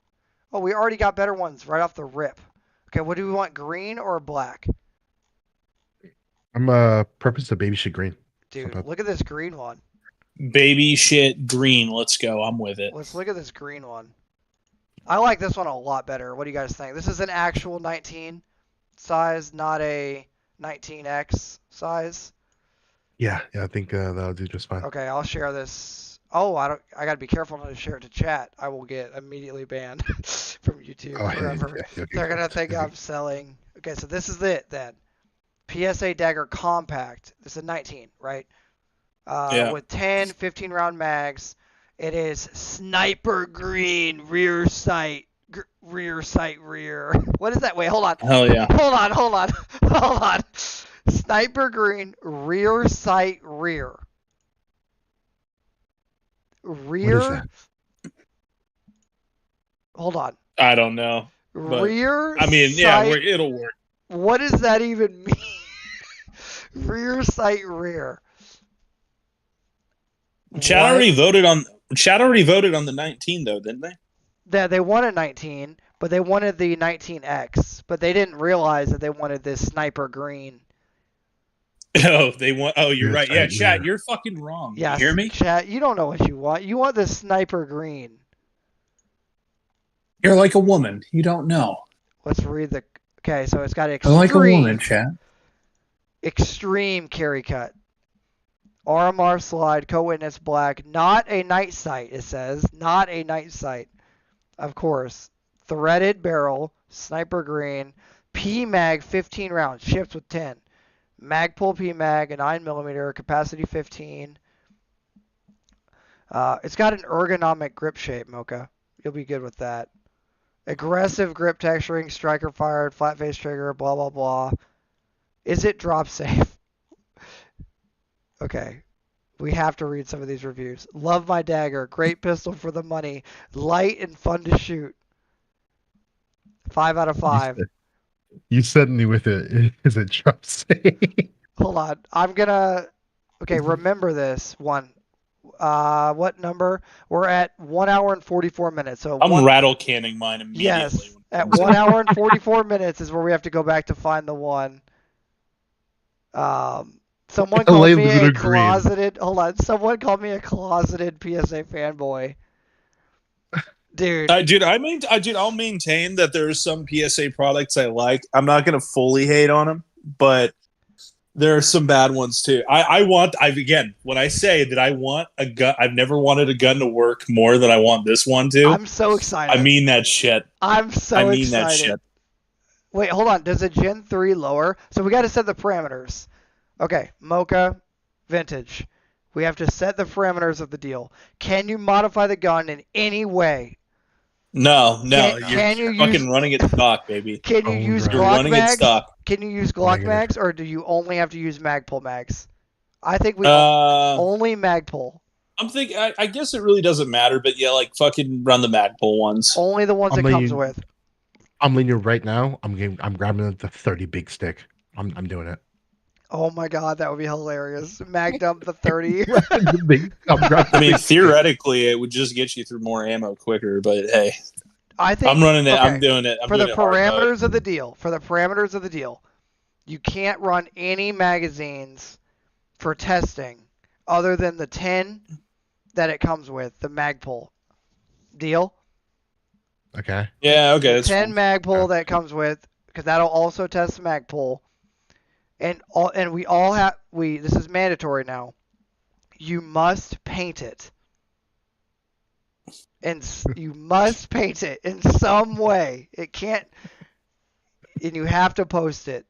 Oh, we already got better ones right off the rip. Okay, what do we want? Green or black? I'm preference to baby shit green. Dude, Sometimes. look at this green one. Baby shit green. Let's go. I'm with it. Let's look at this green one. I like this one a lot better. What do you guys think? This is an actual 19 size, not a 19X size. Yeah, I think that'll do just fine. Okay, I'll share this. Oh, I gotta be careful not to share it to chat. I will get immediately banned from YouTube Oh, forever. okay. They're gonna think I'm selling. Okay, so this is it then. PSA Dagger Compact. This is a 19, right? Yeah. With 10 15 round mags. It is sniper green rear sight rear. What is that? Wait, hold on. Hell yeah. Hold on. Sniper green rear sight rear. What is that? Hold on. I don't know. But, Rear I mean, sight, yeah, it'll work. What does that even mean? Rear sight rear. Chad What? already voted on the 19 though, didn't they? Yeah, they wanted 19, but they wanted the 19X, but they didn't realize that they wanted this sniper green. Oh, you're Yes, right. Yeah, I- Chad, yeah. you're fucking wrong. Yeah, You hear me? Chat, you don't know what you want. You want the sniper green. You're like a woman. You don't know. Let's read the. Okay, so it's got I'm like a woman, extreme, Chad. extreme carry cut. RMR slide, co-witness black, not a night sight, it says. Not a night sight. Of course. Threaded barrel, sniper green, P-mag 15 rounds, ships with 10. Magpul P-mag, a 9mm, capacity 15. It's got an ergonomic grip shape, Mocha. You'll be good with that. Aggressive grip texturing, striker fired, flat face trigger, blah, blah, blah. Is it drop safe? Okay. We have to read some of these reviews. Love my dagger. Great pistol for the money. Light and fun to shoot. 5 out of 5. You sent me with it. Is it drop safe? Hold on. I'm gonna. Okay, remember this one. what number? We're at 1 hour and 44 minutes. So I'm rattle canning mine immediately. Yes, at 1 hour and 44 minutes is where we have to go back to find the one. Someone called me a closeted. Hold on, someone called me a closeted PSA fanboy. Dude, I'll maintain that there are some PSA products I like. I'm not gonna fully hate on them, but there are some bad ones too. When I say that I want a gun, I've never wanted a gun to work more than I want this one to. I'm so excited. I mean that shit. I'm so excited. That shit. Wait, hold on. Does a Gen 3 lower? So we got to set the parameters. Okay, Mocha, vintage. We have to set the parameters of the deal. Can you modify the gun in any way? No. You're fucking running it stock, baby. Can you use Glock mags? Can you use Glock mags, or do you only have to use Magpul mags? I think we only Magpul. I'm thinking. I guess it really doesn't matter, but yeah, like fucking run the Magpul ones. Only the ones it comes with. I'm letting you right now. I'm grabbing the 30 big stick. I'm doing it. Oh my god, that would be hilarious. Mag dump the 30. I mean, theoretically, it would just get you through more ammo quicker, but hey. I'm running it. Okay. I'm doing it. For the parameters of the deal, you can't run any magazines for testing other than the 10 that it comes with, the Magpul. Deal? Okay. Yeah, okay. 10 Magpul that comes with, because that'll also test Magpul. And we all have this is mandatory now. You must paint it. And you must paint it in some way. It can't, and you have to post it.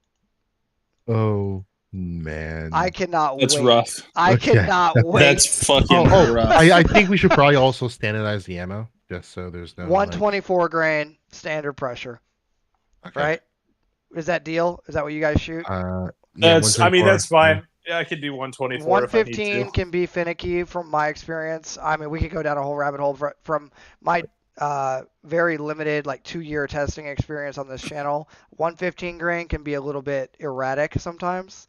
Oh man, I cannot That's wait. rough. I cannot wait. That's fucking rough. I think we should probably also standardize the ammo, just so there's no 124 grain standard pressure. Okay. Right? Is that deal? Is that what you guys shoot? That's fine. Yeah, I could do 124. 115 can be finicky from my experience. I mean, we could go down a whole rabbit hole from my very limited, like 2-year testing experience on this channel. 115 grain can be a little bit erratic sometimes.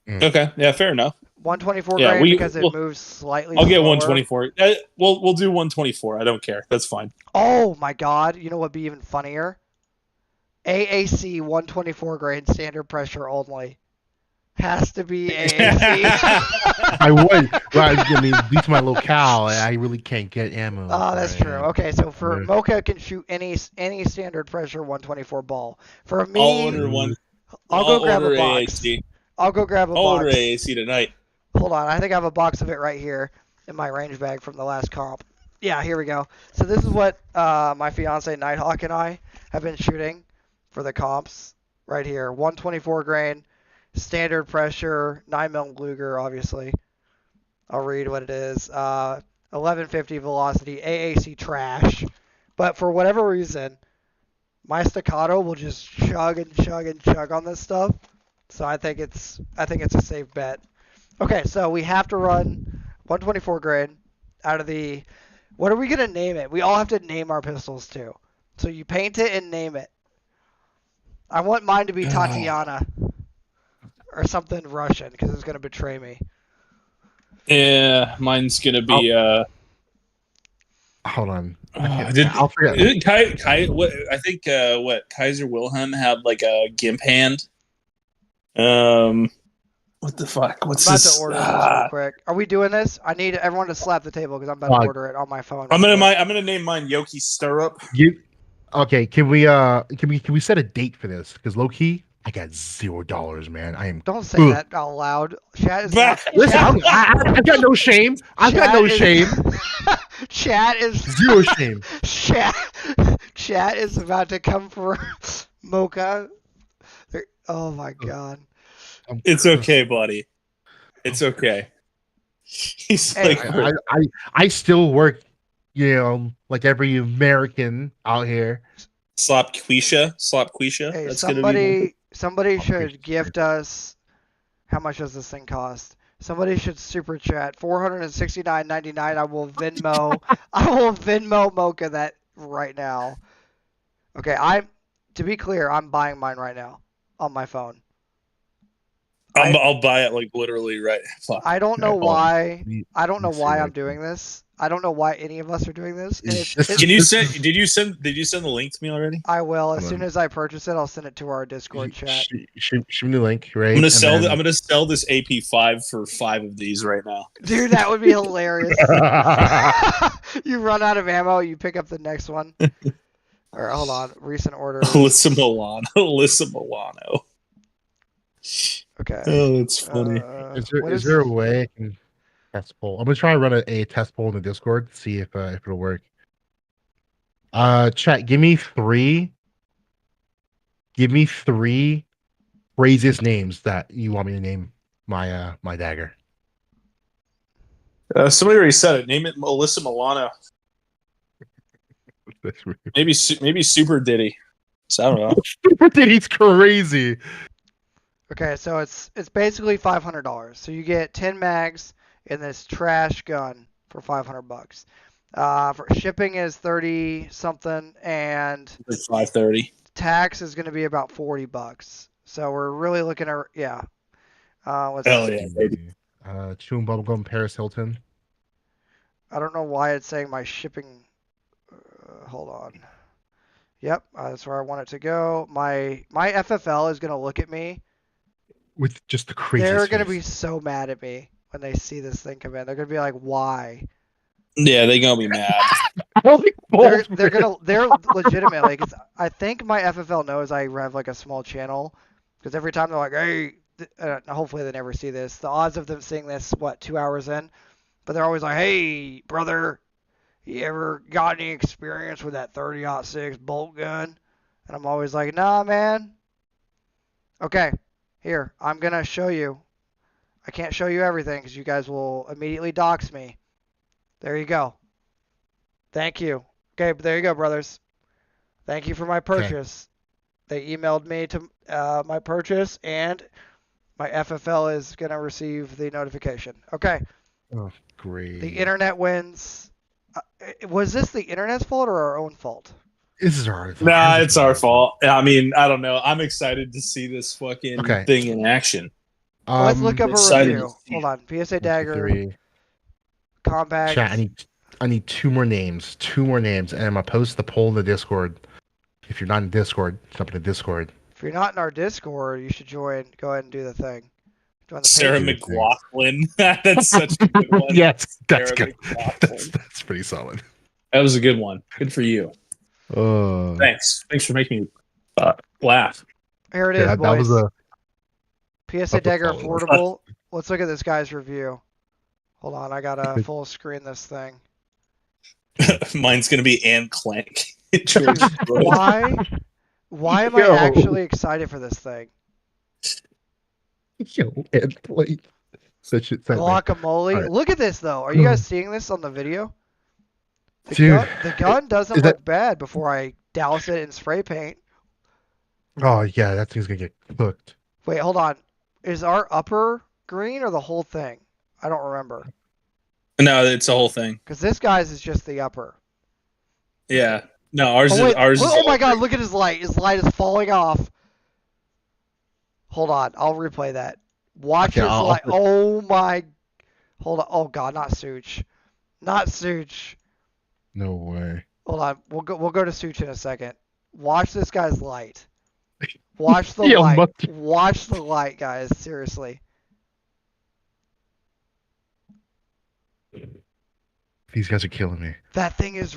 Okay, yeah, fair enough. 124 grain because it moves slightly. I'll get 124. We'll do 124. I don't care. That's fine. Oh my god! You know what'd be even funnier? AAC 124 grain standard pressure only. Has to be AAC. I would. Right, I mean, due to my locale, I really can't get ammo. Oh, that's true. Okay, so for Mocha can shoot any standard pressure 124 ball. For me, I'll order one. I'll go grab a box. AAC. I'll go grab a box. I'll order AAC tonight. Hold on, I think I have a box of it right here in my range bag from the last comp. Yeah, here we go. So this is what my fiance Nighthawk and I have been shooting for the comps right here. 124 grain. Standard pressure, 9mm Luger, obviously. I'll read what it is. 1150 velocity, AAC trash. But for whatever reason, my staccato will just chug and chug and chug on this stuff. So I think it's a safe bet. Okay, so we have to run 124 grain out of the. What are we gonna name it? We all have to name our pistols too. So you paint it and name it. I want mine to be Tatiana. Or something Russian, because it's going to betray me. Yeah, mine's going to be... Hold on. I'll forget. I think Kaiser Wilhelm had like a gimp hand. What the fuck? What's I'm about this? To order this real quick. Are we doing this? I need everyone to slap the table because I'm about to order it on my phone. I'm gonna name mine Yoki Stirrup. Okay, can we set a date for this? Because low key, I got $0, man. I am. Don't say that out loud. Chat is. Listen, I've got no shame. I've got no shame. Chat is zero shame. Chat is about to come for Mocha. Oh my god. It's okay, buddy. It's okay. He's like, I still work, like every American out here. Slop Quisha. Hey, That's somebody should gift us. How much does this thing cost? Somebody should super chat $469.99. I will Venmo Mocha that right now. Okay, to be clear, I'm buying mine right now on my phone. I'll buy it like literally right. Fuck. I don't know Hold on. why. Me- I don't let know me see why right I'm doing this. I don't know why any of us are doing this. And This is- Can you this send? is- Did you send the link to me already? I will as Hold soon on. as I purchase it. I'll send it to our Discord chat. Shoot me the link, right? I'm gonna And sell. then- I'm gonna sell this AP5 for 5 of these right now. Dude, that would be hilarious. You run out of ammo, you pick up the next one. All right, hold on. Recent orders. Alyssa Milano. Alyssa Milano. Okay. Oh, that's funny. is there a way I can test poll? I'm gonna try and run a test poll in the Discord, see if it'll work. Chat, give me three craziest names that you want me to name my my dagger. Somebody already said it. Name it Alyssa Milano. Maybe Super Diddy. So I don't know. Super Diddy's crazy. Okay, so it's basically $500. So you get 10 mags in this trash gun for $500. For shipping is 30 something, and Like 530. tax is going to be about $40. So we're really looking at yeah. Let's Hell see. yeah, baby. Chewing bubblegum, Paris Hilton. I don't know why it's saying my shipping. Hold on. Yep, that's where I want it to go. My FFL is going to look at me. With just the craziest. They're going to face. be so mad at me when they see this thing come in. They're going to be like, "Why?" Yeah, they gonna be mad. They're legitimately. Cause I think my FFL knows I have like a small channel. Because every time they're like, "Hey," hopefully they never see this. The odds of them seeing this, 2 hours in, but they're always like, "Hey, brother, you ever got any experience with that 30-06 bolt gun?" And I'm always like, "Nah, man." Okay, here, I'm gonna show you. I can't show you everything because you guys will immediately dox me. There you go. Thank you. Okay, but there you go, brothers. Thank you for my purchase. They emailed me to my purchase, and my FFL is going to receive the notification. Okay. Oh, great. The internet wins. Was this the internet's fault or our own fault? This is our fault. Nah, it's our fault. I mean, I don't know. I'm excited to see this fucking thing in action. Let's look up a excited review. Hold on. PSA 1, 2, Dagger. 3. Compact. Chat, I need 2 more names. 2 more names. And I'm going to post the poll in the Discord. If you're not in Discord, jump into Discord. If you're not in our Discord, you should join. Go ahead and do the thing. Join the Sarah page. McLaughlin. That's such a good one. Yes, that's Sarah good. McLaughlin. That's pretty solid. That was a good one. Good for you. Thanks for making me laugh. Here it is, That boys. was a PSA Dagger affordable. Let's look at this guy's review. Hold on, I gotta full screen this thing. Mine's gonna be Anne Clank. Why? Why am I Yo. actually excited for this thing? and like such it. Guacamole. Right. Look at this though. Are you guys seeing this on the video? Dude, the gun doesn't is look bad before I douse it in spray paint. Oh yeah, that thing's gonna get cooked. Wait, hold on. Is our upper green or the whole thing? I don't remember. No, it's the whole thing. Because this guy's is just the upper. Yeah. No, ours Oh, wait. is Oh my god, look at his light. His light is falling off. Hold on, I'll replay that. Watch his light. Oh my. Hold on. Oh god, not Such. Not Such. No way. Hold on. We'll go to Such in a second. Watch this guy's light. Watch the Yo, light. Watch the light, guys. Seriously. These guys are killing me. That thing is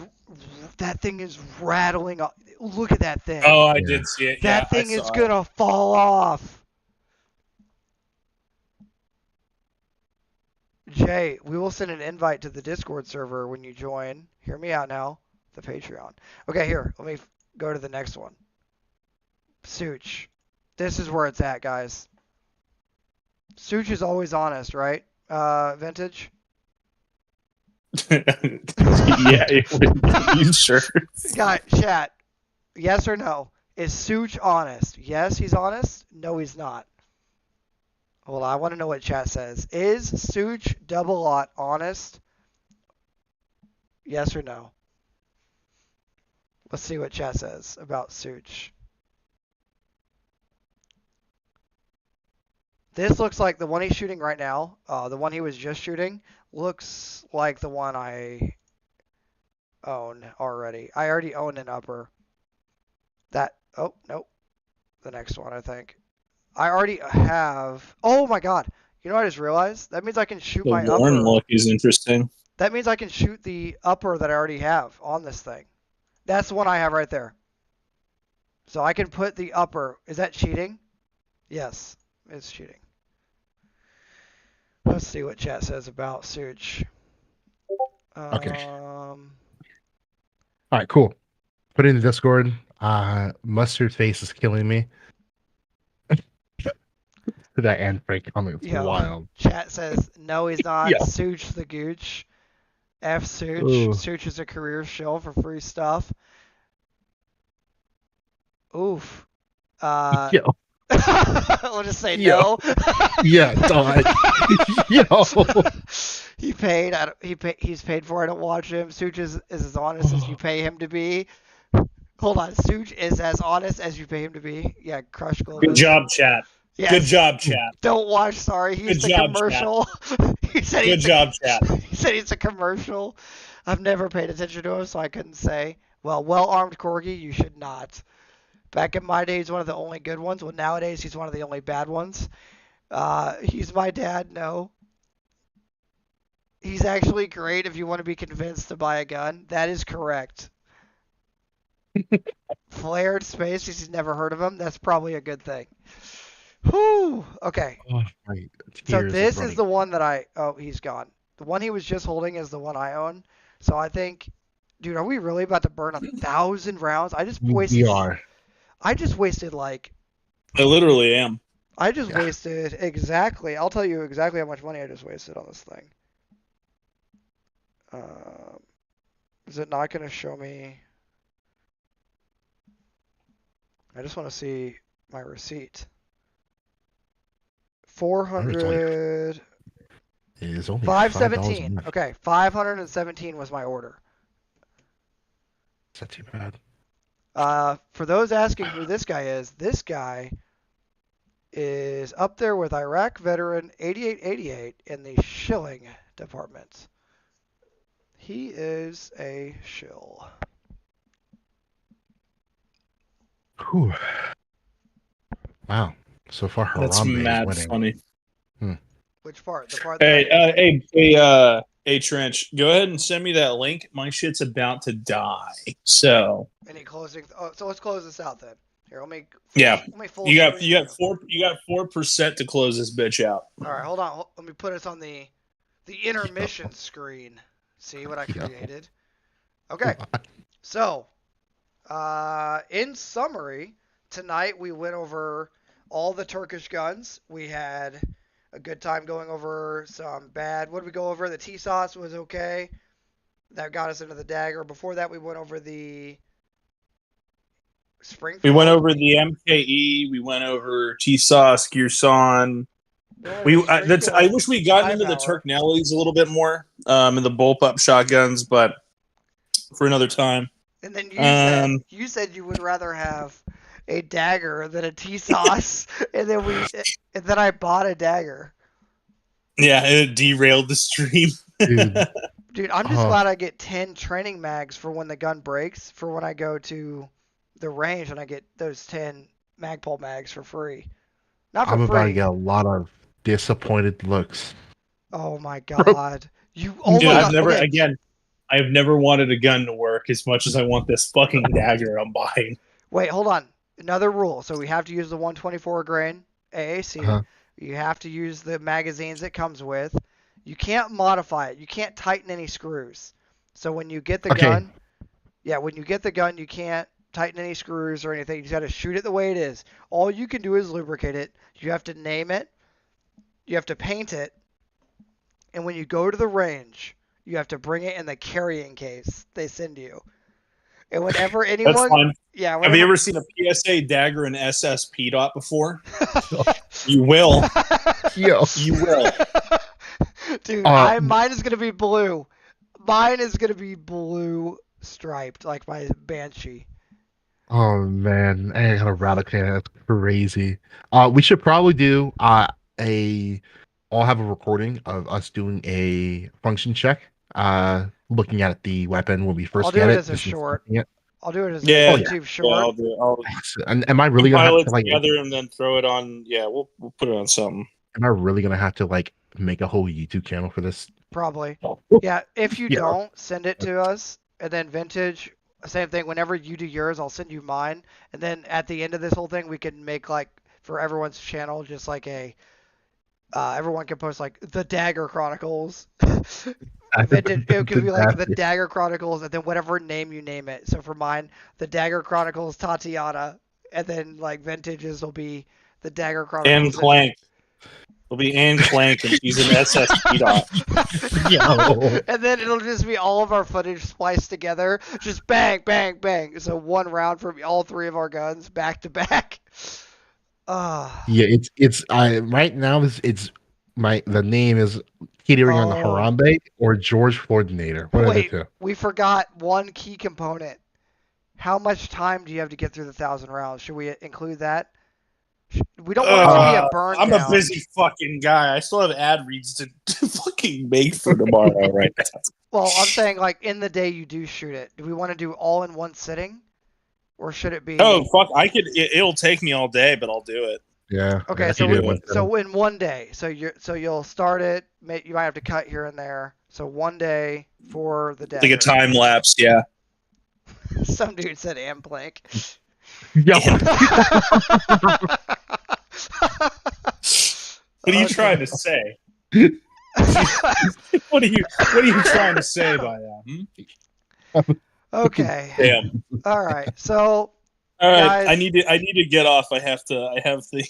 rattling off. Look at that thing. Oh, I did see it. That thing is gonna fall off. Jay, we will send an invite to the Discord server when you join. Hear me out now. The Patreon. Okay, here. Let me go to the next one. Such. This is where it's at, guys. Such is always honest, right? Vintage? Yeah, you sure? Guy, chat. Yes or no? Is Such honest? Yes, he's honest. No, he's not. Hold on, I want to know what chat says. Is Such double lot honest? Yes or no? Let's see what chat says about Such. This looks like the one he's shooting right now. The one he was just shooting looks like the one I own already. I already own an upper. Oh, nope. The next one, I think. I already have. Oh my god. You know what I just realized? That means I can shoot The my Warren upper. look is interesting. That means I can shoot the upper that I already have on this thing. That's the one I have right there. So I can put the upper. Is that cheating? Yes, it's cheating. Let's see what chat says about Such. Okay. All right, cool. Put it in the Discord. Mustard face is killing me. That Anne Frank comment was wild. Chat says no, he's not. Yeah. Such the gooch. F Such. Ooh. Such is a career shill for free stuff. Oof. Yo. We'll just say Yo. no. Yeah, dog. Yo. He's paid for it. I don't watch him. Such is as honest as you pay him to be. Hold on. Such is as honest as you pay him to be. Yeah, Crush Globus. Good job, chat. Yes. Good job, chat. Don't watch. Sorry, he's Good the job, commercial. He said Good job, chat. He said he's a commercial. I've never paid attention to him, so I couldn't say. Well-armed corgi, you should not. Back in my day, he's one of the only good ones. Well, nowadays, he's one of the only bad ones. He's my dad. No. He's actually great if you want to be convinced to buy a gun. That is correct. Flared space, he's never heard of him. That's probably a good thing. Whew. Okay. So this is the one that oh, he's gone. The one he was just holding is the one I own. So I think, dude, are we really about to burn 1,000 rounds? I just wasted. We are. I just wasted like. I literally am. I just wasted exactly. I'll tell you exactly how much money I just wasted on this thing. Is it not going to show me? I just want to see my receipt. 400. It is only 517. Okay, 517 was my order. Is that too bad? For those asking who this guy is up there with Iraq veteran 8888 in the shilling department. He is a shill. Whew. Wow. So far, Harambe That's mad is funny. Which part? The part. Hey, Trench. Go ahead and send me that link. My shit's about to die. So. Any closing? Oh, so let's close this out then. Here, let me. Yeah. Let me full You got screen. 4% to close this bitch out. All right, hold on. Let me put us on the intermission screen. See what I created? Okay. So, in summary, tonight we went over all the Turkish guns. We had a good time going over some bad. What did we go over? The T-Sauce was okay. That got us into the Dagger. Before that, we went over the Springfield. We went over the MKE. We went over T-Sauce, Gearson. I wish we got into the Turknellies a little bit more, and the bullpup shotguns, but for another time. And then you said you would rather have a Dagger than a T-Sauce, and then I bought a Dagger. Yeah, it derailed the stream. Dude, I'm just glad I get 10 training mags for when the gun breaks, for when I go to the range and I get those 10 Magpul mags for free. Not for free. I'm about to get a lot of disappointed looks. Oh my god. I've never wanted a gun to work as much as I want this fucking Dagger I'm buying. Wait, hold on. Another rule. So we have to use the 124 grain AAC. You have to use the magazines it comes with. You can't modify it. You can't tighten any screws. So when you get the gun, you can't tighten any screws or anything. You just got to shoot it the way it is. All you can do is lubricate it. You have to name it. You have to paint it. And when you go to the range, you have to bring it in the carrying case they send you. And whenever anyone... That's fine. Yeah, have you ever seen a PSA Dagger and SS P-Dot before? You will. Yo. You will. Dude, mine is going to be blue. Mine is going to be blue striped, like my Banshee. Oh, man. I got a Radican. That's crazy. We should probably do I'll have a recording of us doing a function check, looking at the weapon when we first I'll do get it it. as a just short. inspecting it. I'll do it as Yeah, a yeah. YouTube Yeah, short. I'll do it. I'll And am I really gonna compile have it to like? together and then throw it on. Yeah, we'll put it on something. Am I really gonna have to like make a whole YouTube channel for this? Probably. Yeah, if you Yeah. don't, send it to us. And then Vintage, same thing. Whenever you do yours, I'll send you mine. And then at the end of this whole thing, we can make like for everyone's channel, just like a everyone can post like the Dagger Chronicles. Vintage, it could be like the Dagger Chronicles, and then whatever name you name it. So for mine, the Dagger Chronicles Tatiana, and then like Vintage's will be the Dagger Chronicles. And Clank. It'll be Anne Clank, and she's an SSP dot. Yo. And then it'll just be all of our footage spliced together, just bang, bang, bang. So one round from all three of our guns, back to back. Yeah, it's right now it's the name is teetering on the Oh. Harambe or George Floydinator. One of the Wait, two. we forgot one key component. How much time do you have to get through the 1,000 rounds? Should we include that? We don't want it to be a burn I'm down. a busy fucking guy. I still have ad reads to fucking make for tomorrow right now. Well, I'm saying like in the day you do shoot it. Do we want to do all in one sitting, or should it be? Oh fuck! It'll take me all day, but I'll do it. Yeah. Okay, if so you do it so in one day, so you'll start it. You might have to cut here and there. So one day for the day. Like a time lapse, yeah. Some dude said Amplank. Yo. What are you trying to say? What are you trying to say by that? Okay. Damn. All right. So All right. guys, I need to get off. I have the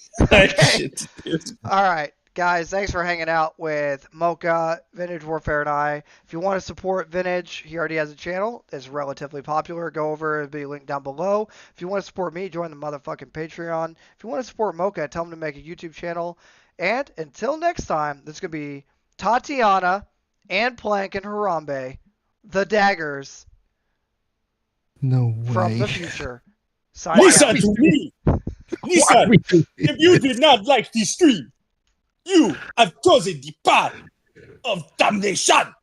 shit to do. all right, guys. Thanks for hanging out with Mocha, Vintage Warfare, and I. If you want to support Vintage, he already has a channel. It's relatively popular. Go over. It'll be linked down below. If you want to support me, join the motherfucking Patreon. If you want to support Mocha, tell him to make a YouTube channel. And until next time, this is gonna be Tatiana, Anne Plank, and Harambe, the Daggers No way. from the future. Signing Listen out. to me. Listen. If you did not like this stream, you have chosen the path of damnation.